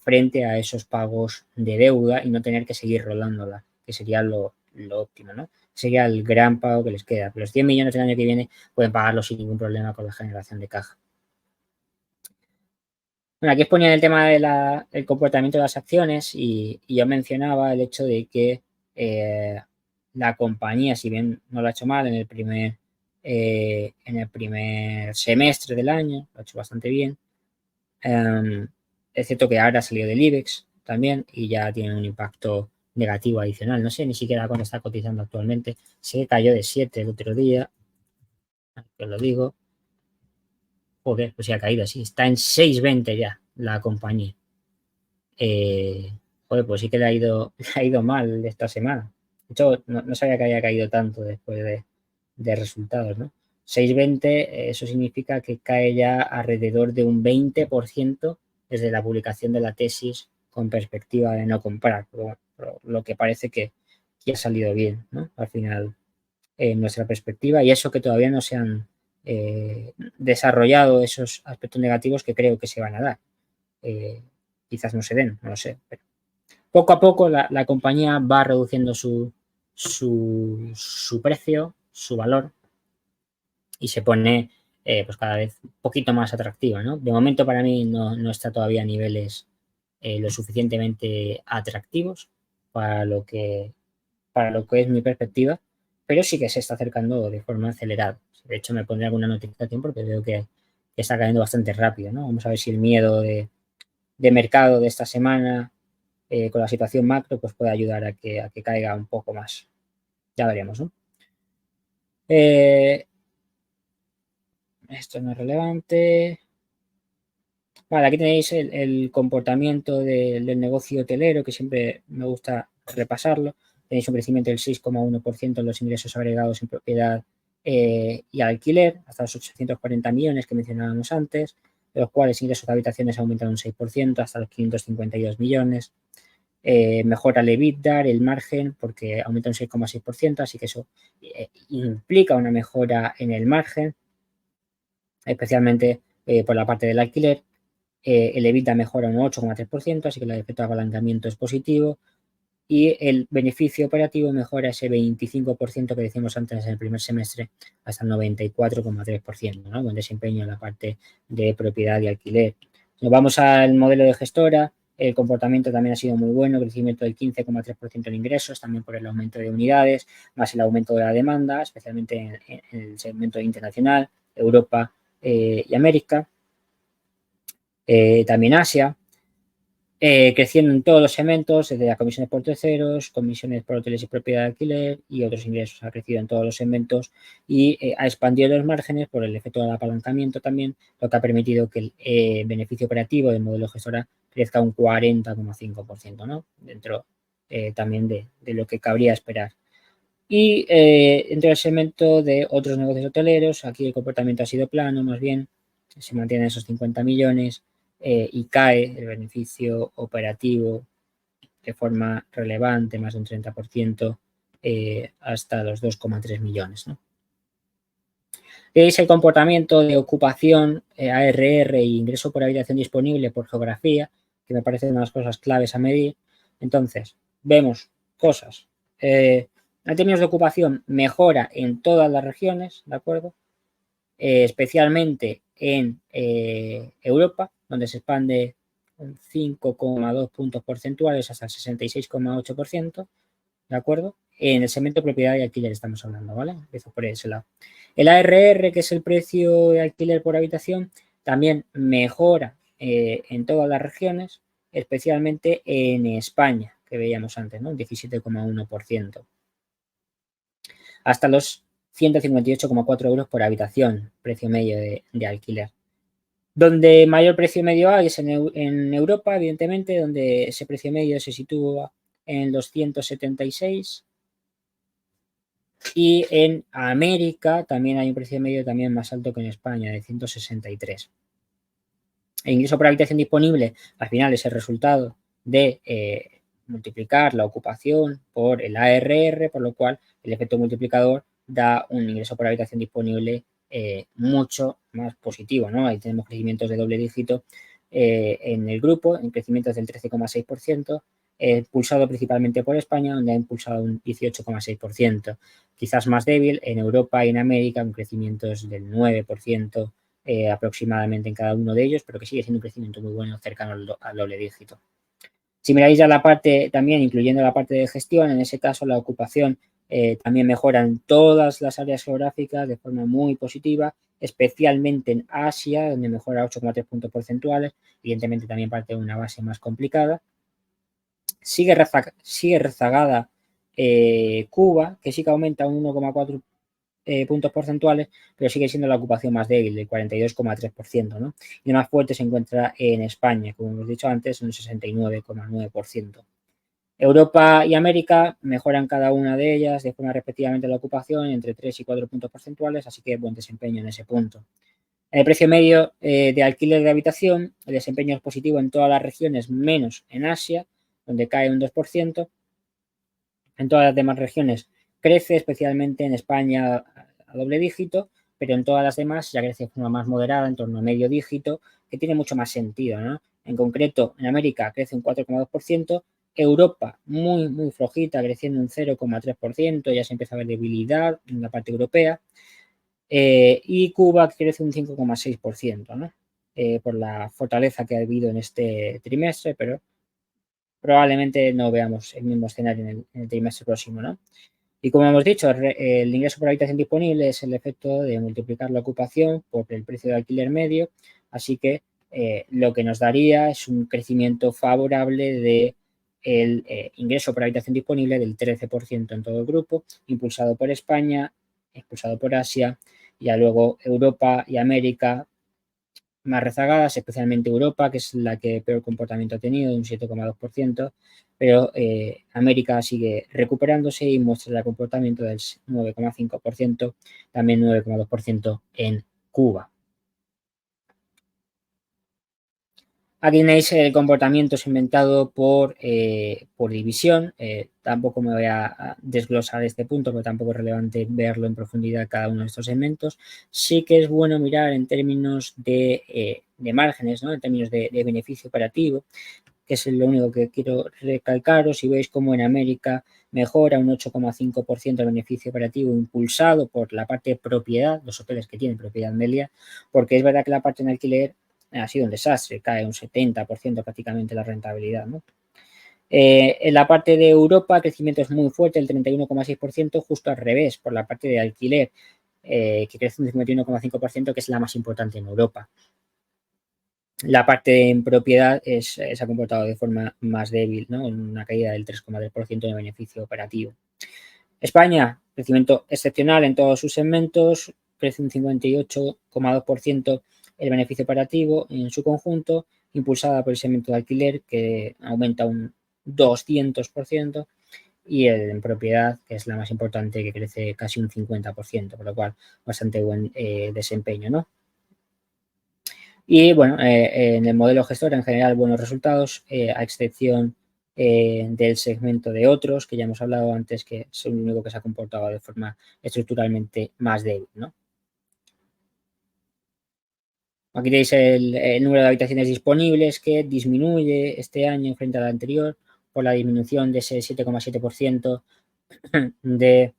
frente a esos pagos de deuda y no tener que seguir rolándola, que sería lo óptimo, ¿no? Sería el gran pago que les queda. Los 100 millones del año que viene pueden pagarlo sin ningún problema con la generación de caja. Bueno, aquí exponía el tema del comportamiento de las acciones y yo mencionaba el hecho de que la compañía, si bien no lo ha hecho mal en el primer semestre del año, lo ha hecho bastante bien. Es cierto que ahora ha salido del IBEX también y ya tiene un impacto negativo adicional. No sé ni siquiera cuándo está cotizando actualmente. Se cayó de 7 el otro día. Os lo digo. Joder, pues se ha caído así. Está en 6,20 ya la compañía. Joder, pues sí que le ha ido mal esta semana. De hecho, no sabía que haya caído tanto después de resultados, ¿no? 6,20, eso significa que cae ya alrededor de un 20% desde la publicación de la tesis con perspectiva de no comprar, pero lo que parece que ha salido bien, ¿no? Al final, en nuestra perspectiva, y eso que todavía no se han desarrollado esos aspectos negativos que creo que se van a dar. Quizás no se den, no lo sé. Pero poco a poco la compañía va reduciendo su precio, su valor, y se pone pues cada vez un poquito más atractiva, ¿no? De momento para mí no está todavía a niveles lo suficientemente atractivos para lo que es mi perspectiva, pero sí que se está acercando de forma acelerada. De hecho, me pondré alguna notificación porque veo que está cayendo bastante rápido, ¿no? Vamos a ver si el miedo de mercado de esta semana con la situación macro pues puede ayudar a que caiga un poco más. Ya veremos, ¿no? Esto no es relevante. Vale, aquí tenéis el comportamiento del negocio hotelero, que siempre me gusta repasarlo. Tenéis un crecimiento del 6,1% en los ingresos agregados en propiedad y alquiler, hasta los 840 millones que mencionábamos antes, de los cuales ingresos de habitaciones aumentan un 6%, hasta los 552 millones. Mejora el EBITDA, el margen, porque aumenta un 6,6%, así que eso implica una mejora en el margen, especialmente por la parte del alquiler. El EBITDA mejora un 8,3%, así que el efecto de apalancamiento es positivo. Y el beneficio operativo mejora ese 25% que decíamos antes en el primer semestre hasta el 94,3%, ¿no? Buen desempeño en la parte de propiedad y alquiler. Nos vamos al modelo de gestora. El comportamiento también ha sido muy bueno, crecimiento del 15,3% en ingresos, también por el aumento de unidades, más el aumento de la demanda, especialmente en el segmento internacional, Europa y América, también Asia, creciendo en todos los segmentos, desde las comisiones por terceros, comisiones por hoteles y propiedad de alquiler y otros ingresos. Ha crecido en todos los segmentos y ha expandido los márgenes por el efecto del apalancamiento también, lo que ha permitido que el beneficio operativo del modelo gestora crezca un 40,5%, ¿no? Dentro también de lo que cabría esperar. Y dentro del segmento de otros negocios hoteleros, aquí el comportamiento ha sido plano, más bien, se mantienen esos 50 millones y cae el beneficio operativo de forma relevante, más de un 30%, hasta los 2,3 millones, ¿no? Veis el comportamiento de ocupación, ARR y ingreso por habitación disponible por geografía, que me parecen unas cosas claves a medir. Entonces, vemos cosas. En términos de ocupación, mejora en todas las regiones, ¿de acuerdo? Especialmente en Europa, donde se expande un 5,2 puntos porcentuales hasta el 66,8%, ¿de acuerdo? En el segmento de propiedad y alquiler estamos hablando, ¿vale? Empiezo por ese lado. El ARR, que es el precio de alquiler por habitación, también mejora en todas las regiones, especialmente en España, que veíamos antes, ¿no? Un 17,1%. Hasta los 158,4 euros por habitación, precio medio de alquiler. Donde mayor precio medio hay es en Europa, evidentemente, donde ese precio medio se sitúa en los 176. Y en América también hay un precio medio también más alto que en España, de 163. El ingreso por habitación disponible, al final, es el resultado de multiplicar la ocupación por el ARR, por lo cual el efecto multiplicador da un ingreso por habitación disponible mucho más positivo, ¿no? Ahí tenemos crecimientos de doble dígito en el grupo, en crecimientos del 13,6%, impulsado principalmente por España, donde ha impulsado un 18,6%. Quizás más débil en Europa y en América, con crecimientos del 9%, aproximadamente en cada uno de ellos, pero que sigue siendo un crecimiento muy bueno, cercano al doble dígito. Si miráis ya la parte también, incluyendo la parte de gestión, en ese caso la ocupación también mejora en todas las áreas geográficas de forma muy positiva, especialmente en Asia, donde mejora 8,3 puntos porcentuales, evidentemente también parte de una base más complicada. Sigue rezagada Cuba, que sí que aumenta un 1,4 puntos porcentuales, pero sigue siendo la ocupación más débil, del 42,3%, ¿no? Y más fuerte se encuentra en España, como hemos dicho antes, un 69,9%. Europa y América mejoran cada una de ellas de forma respectivamente la ocupación entre 3 y 4 puntos porcentuales, así que buen desempeño en ese punto. En el precio medio de alquiler de habitación, el desempeño es positivo en todas las regiones, menos en Asia, donde cae un 2%. En todas las demás regiones crece, especialmente en España a doble dígito, pero en todas las demás ya crece de forma más moderada, en torno a medio dígito, que tiene mucho más sentido, ¿no? En concreto, en América crece un 4,2%, Europa muy, muy flojita, creciendo un 0,3%, ya se empieza a ver debilidad en la parte europea, y Cuba crece un 5,6%, ¿no? Por la fortaleza que ha habido en este trimestre, pero probablemente no veamos el mismo escenario en el trimestre próximo, ¿no? Y como hemos dicho, el ingreso por habitación disponible es el efecto de multiplicar la ocupación por el precio de alquiler medio, así que lo que nos daría es un crecimiento favorable de el ingreso por habitación disponible del 13% en todo el grupo, impulsado por España, impulsado por Asia, y ya luego Europa y América más rezagadas, especialmente Europa, que es la que peor comportamiento ha tenido, un 7,2%, pero América sigue recuperándose y muestra el comportamiento del 9,5%, también 9,2% en Cuba. Aquí tenéis el comportamiento segmentado por división. Tampoco me voy a desglosar este punto, porque tampoco es relevante verlo en profundidad cada uno de estos segmentos. Sí que es bueno mirar en términos de márgenes, ¿no? En términos de beneficio operativo, que es lo único que quiero recalcaros. Si veis cómo en América mejora un 8,5% el beneficio operativo, impulsado por la parte de propiedad, los hoteles que tienen propiedad media, porque es verdad que la parte en alquiler ha sido un desastre, cae un 70% prácticamente la rentabilidad, ¿no? En la parte de Europa, el crecimiento es muy fuerte, el 31,6%, justo al revés, por la parte de alquiler, que crece un 51,5%, que es la más importante en Europa. La parte en propiedad se ha comportado de forma más débil, ¿no? Una caída del 3,3% de beneficio operativo. España, crecimiento excepcional en todos sus segmentos, crece un 58,2% el beneficio operativo en su conjunto, impulsada por el segmento de alquiler, que aumenta un 200%, y el en propiedad, que es la más importante, que crece casi un 50%, por lo cual bastante buen desempeño, ¿no? Y bueno, en el modelo gestor en general buenos resultados, a excepción del segmento de otros, que ya hemos hablado antes, que es el único que se ha comportado de forma estructuralmente más débil, ¿no? Aquí tenéis el número de habitaciones disponibles, que disminuye este año frente al anterior por la disminución de ese 7,7% de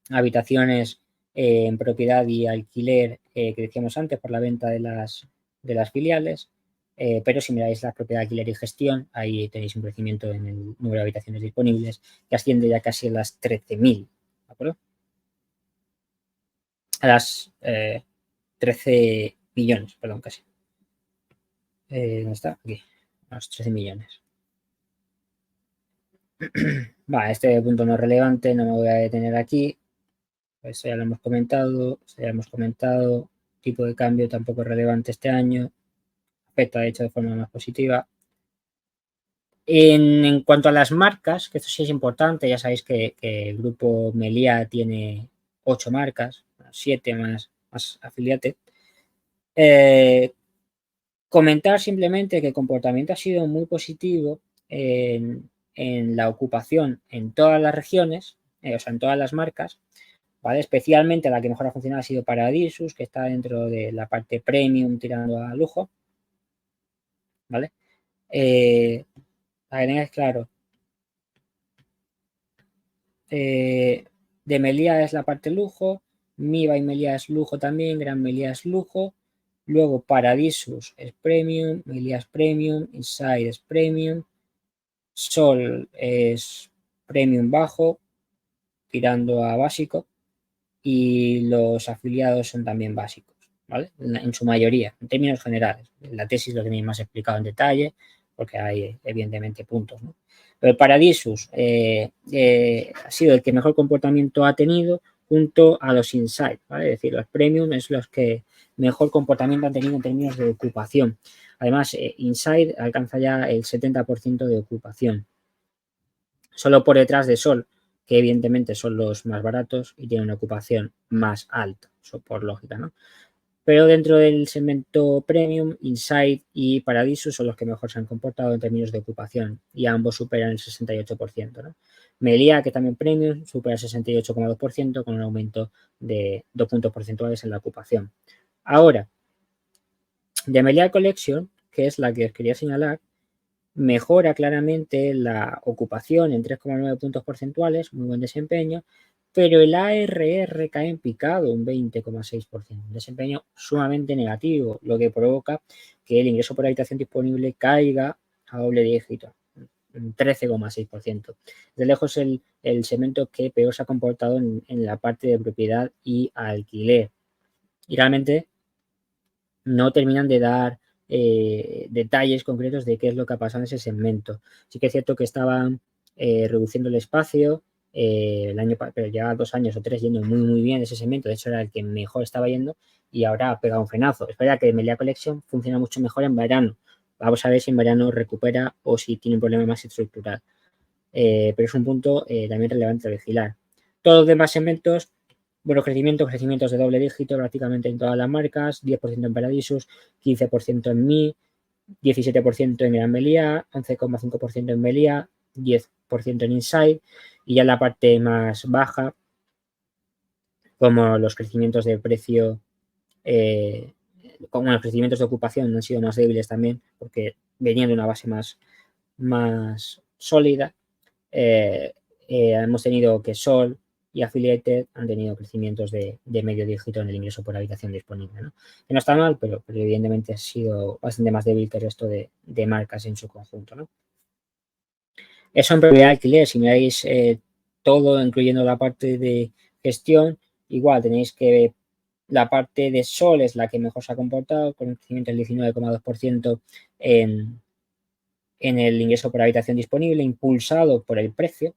habitaciones en propiedad y alquiler que decíamos antes por la venta de las filiales, pero si miráis la propiedad, alquiler y gestión, ahí tenéis un crecimiento en el número de habitaciones disponibles que asciende ya casi a las 13.000, ¿de acuerdo? A las 13 millones, perdón, casi. ¿Dónde está? Aquí, a los 13 millones. Vale, este punto no es relevante, no me voy a detener aquí. Eso ya lo hemos comentado, tipo de cambio tampoco es relevante este año, afecta de hecho de forma más positiva. En cuanto a las marcas, que esto sí es importante, ya sabéis que el grupo Meliá tiene 8 marcas, 7 más afiliates. Comentar simplemente que el comportamiento ha sido muy positivo en la ocupación en todas las regiones, o sea, en todas las marcas, ¿vale? Especialmente la que mejor ha funcionado ha sido Paradisus, que está dentro de la parte premium tirando a lujo, ¿vale? Para que tengáis claro, de Meliá es la parte lujo, Miva y Meliá es lujo también, Gran Meliá es lujo, luego Paradisus es premium, Meliá es premium, Inside es premium, Sol es premium bajo, tirando a básico, y los afiliados son también básicos, ¿vale? En su mayoría, en términos generales. La tesis lo tenéis más explicado en detalle, porque hay evidentemente puntos, ¿no? Pero el Paradisus ha sido el que mejor comportamiento ha tenido junto a los Insight, ¿vale? Es decir, los Premium es los que mejor comportamiento han tenido en términos de ocupación. Además, Insight alcanza ya el 70% de ocupación, solo por detrás de Sol, que evidentemente son los más baratos y tienen una ocupación más alta, eso por lógica, ¿no? Pero dentro del segmento premium, Insight y Paradisus son los que mejor se han comportado en términos de ocupación y ambos superan el 68%, ¿no? Meliá, que también premium, supera el 68,2% con un aumento de 2 puntos porcentuales en la ocupación. Ahora, de Meliá Collection, que es la que os quería señalar, mejora claramente la ocupación en 3,9 puntos porcentuales, muy buen desempeño, pero el ARR cae en picado un 20,6%, un desempeño sumamente negativo, lo que provoca que el ingreso por habitación disponible caiga a doble dígito, un 13,6%. De lejos el segmento que peor se ha comportado en la parte de propiedad y alquiler. Y realmente no terminan de dar detalles concretos de qué es lo que ha pasado en ese segmento. Sí que es cierto que estaban reduciendo el espacio, el año, pero llevaba 2 años o 3 yendo muy bien ese segmento, de hecho era el que mejor estaba yendo y ahora ha pegado un frenazo. Es verdad que Meliá Collection funciona mucho mejor en verano. Vamos a ver si en verano recupera o si tiene un problema más estructural. Pero es un punto también relevante a vigilar. Todos los demás segmentos, buenos crecimientos de doble dígito prácticamente en todas las marcas, 10% en Paradisus, 15% en Mi, 17% en Gran Meliá, 11,5% en Meliá, 10% en Inside, y ya en la parte más baja, como los crecimientos de precio, como los crecimientos de ocupación han sido más débiles también, porque venían de una base más sólida. Hemos tenido que Sol y Affiliated han tenido crecimientos de medio dígito en el ingreso por habitación disponible, ¿no? Que no está mal, pero evidentemente ha sido bastante más débil que el resto de marcas en su conjunto, ¿no? Eso en propiedad de alquiler, si miráis todo, incluyendo la parte de gestión igual tenéis que la parte de Sol es la que mejor se ha comportado, con un crecimiento del 19,2% en el ingreso por habitación disponible, impulsado por el precio,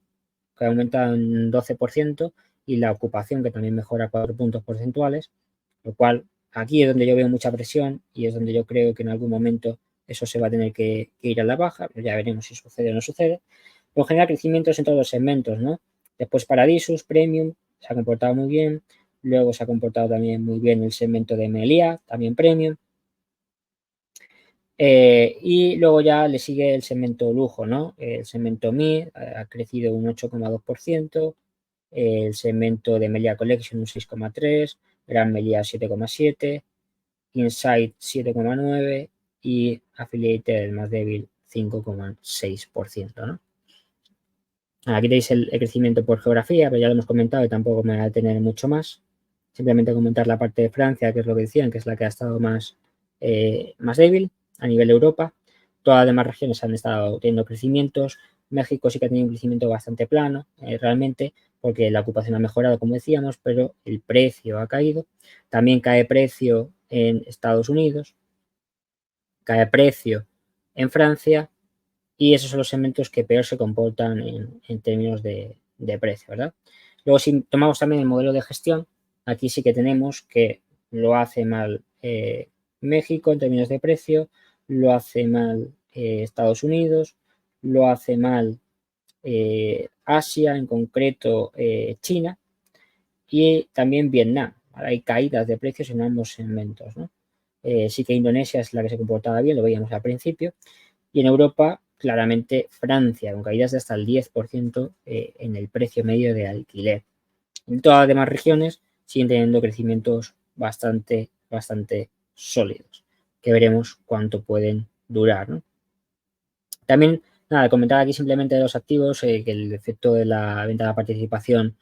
que aumenta un 12%, y la ocupación, que también mejora 4 puntos porcentuales, lo cual aquí es donde yo veo mucha presión y es donde yo creo que en algún momento eso se va a tener que ir a la baja, pero ya veremos si sucede o no sucede. Pero en general, crecimientos en todos los segmentos, ¿no? Después Paradisus, Premium, se ha comportado muy bien. Luego se ha comportado también muy bien el segmento de Melia, también Premium. Y luego ya le sigue el segmento lujo, ¿no? El segmento Mi ha crecido un 8,2%, el segmento de Melia Collection un 6,3%, Gran Melia 7,7%, Insight 7,9% y Affiliated, el más débil, 5,6%, ¿no? Aquí tenéis el crecimiento por geografía, pero ya lo hemos comentado y tampoco me voy a detener mucho más. Simplemente comentar la parte de Francia, que es lo que decían, que es la que ha estado más débil a nivel de Europa. Todas las demás regiones han estado teniendo crecimientos. México sí que ha tenido un crecimiento bastante plano, realmente, porque la ocupación ha mejorado, como decíamos, pero el precio ha caído. También cae precio en Estados Unidos, cae precio en Francia, y esos son los segmentos que peor se comportan en términos de precio, ¿verdad? Luego, si tomamos también el modelo de gestión, aquí sí que tenemos que lo hace mal México en términos de precio, lo hace mal Estados Unidos, lo hace mal Asia, en concreto China, y también Vietnam. Hay caídas de precios en ambos segmentos, ¿no? Sí que Indonesia es la que se comportaba bien, lo veíamos al principio, y en Europa, claramente Francia, con caídas de hasta el 10% en el precio medio de alquiler. En todas las demás regiones siguen teniendo crecimientos bastante sólidos, que veremos cuánto pueden durar, ¿no? También, nada, comentar aquí simplemente de los activos, que el efecto de la venta de la participación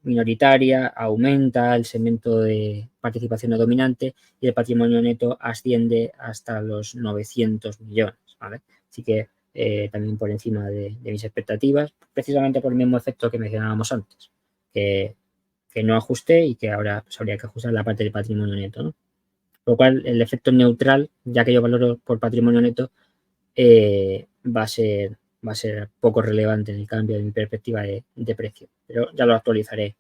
minoritaria aumenta el segmento de participación no dominante y el patrimonio neto asciende hasta los 900 millones, ¿vale? Así que también por encima de mis expectativas, precisamente por el mismo efecto que mencionábamos antes, que no ajusté y que ahora pues, habría que ajustar la parte del patrimonio neto, ¿no? Por lo cual, el efecto neutral, ya que yo valoro por patrimonio neto, va a ser poco relevante en el cambio de mi perspectiva de precio, pero ya lo actualizaré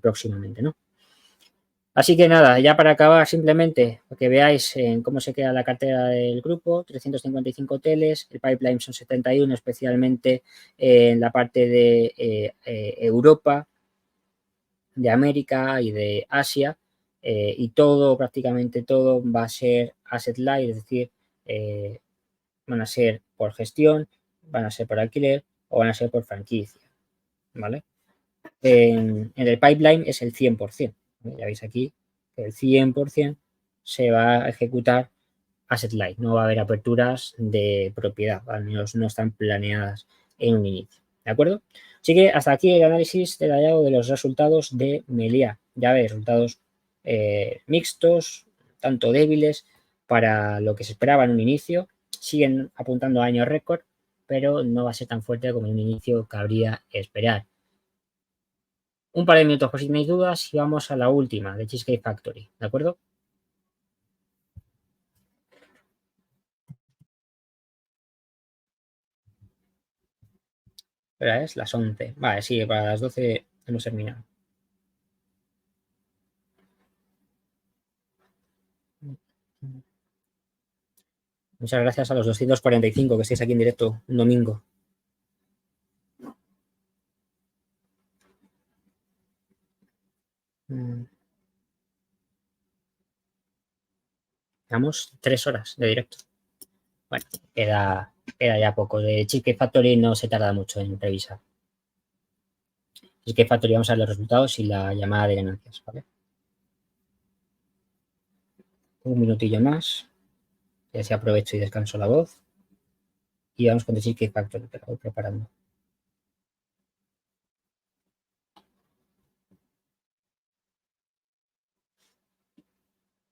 próximamente, ¿no? Así que nada, ya para acabar, simplemente que veáis en cómo se queda la cartera del grupo: 355 hoteles, el pipeline son 71, especialmente en la parte de Europa, de América y de Asia, y todo, prácticamente todo, va a ser asset light, es decir, van a ser por gestión, van a ser por alquiler o van a ser por franquicia, ¿vale? En el pipeline es el 100%, ¿vale? Ya veis aquí que el 100% se va a ejecutar asset light, no va a haber aperturas de propiedad, al menos no están planeadas en un inicio, ¿de acuerdo? Así que hasta aquí el análisis detallado de los resultados de Melia. Ya veis, resultados mixtos, tanto débiles para lo que se esperaba en un inicio, siguen apuntando a años récord, pero no va a ser tan fuerte como en un inicio cabría esperar. Un par de minutos por si tenéis dudas y vamos a la última de Cheesecake Factory, ¿de acuerdo? Ahora es las 11. Vale, sí, para las 12 hemos terminado. Muchas gracias a los 245 que estáis aquí en directo un domingo. Llevamos 3 horas de directo. Bueno, queda ya poco. De Cheesecake Factory no se tarda mucho en revisar. Cheesecake Factory, vamos a ver los resultados y la llamada de ganancias, ¿vale? Un minutillo más. Y así aprovecho y descanso la voz. Y vamos con The Cheesecake Factory, que la voy preparando.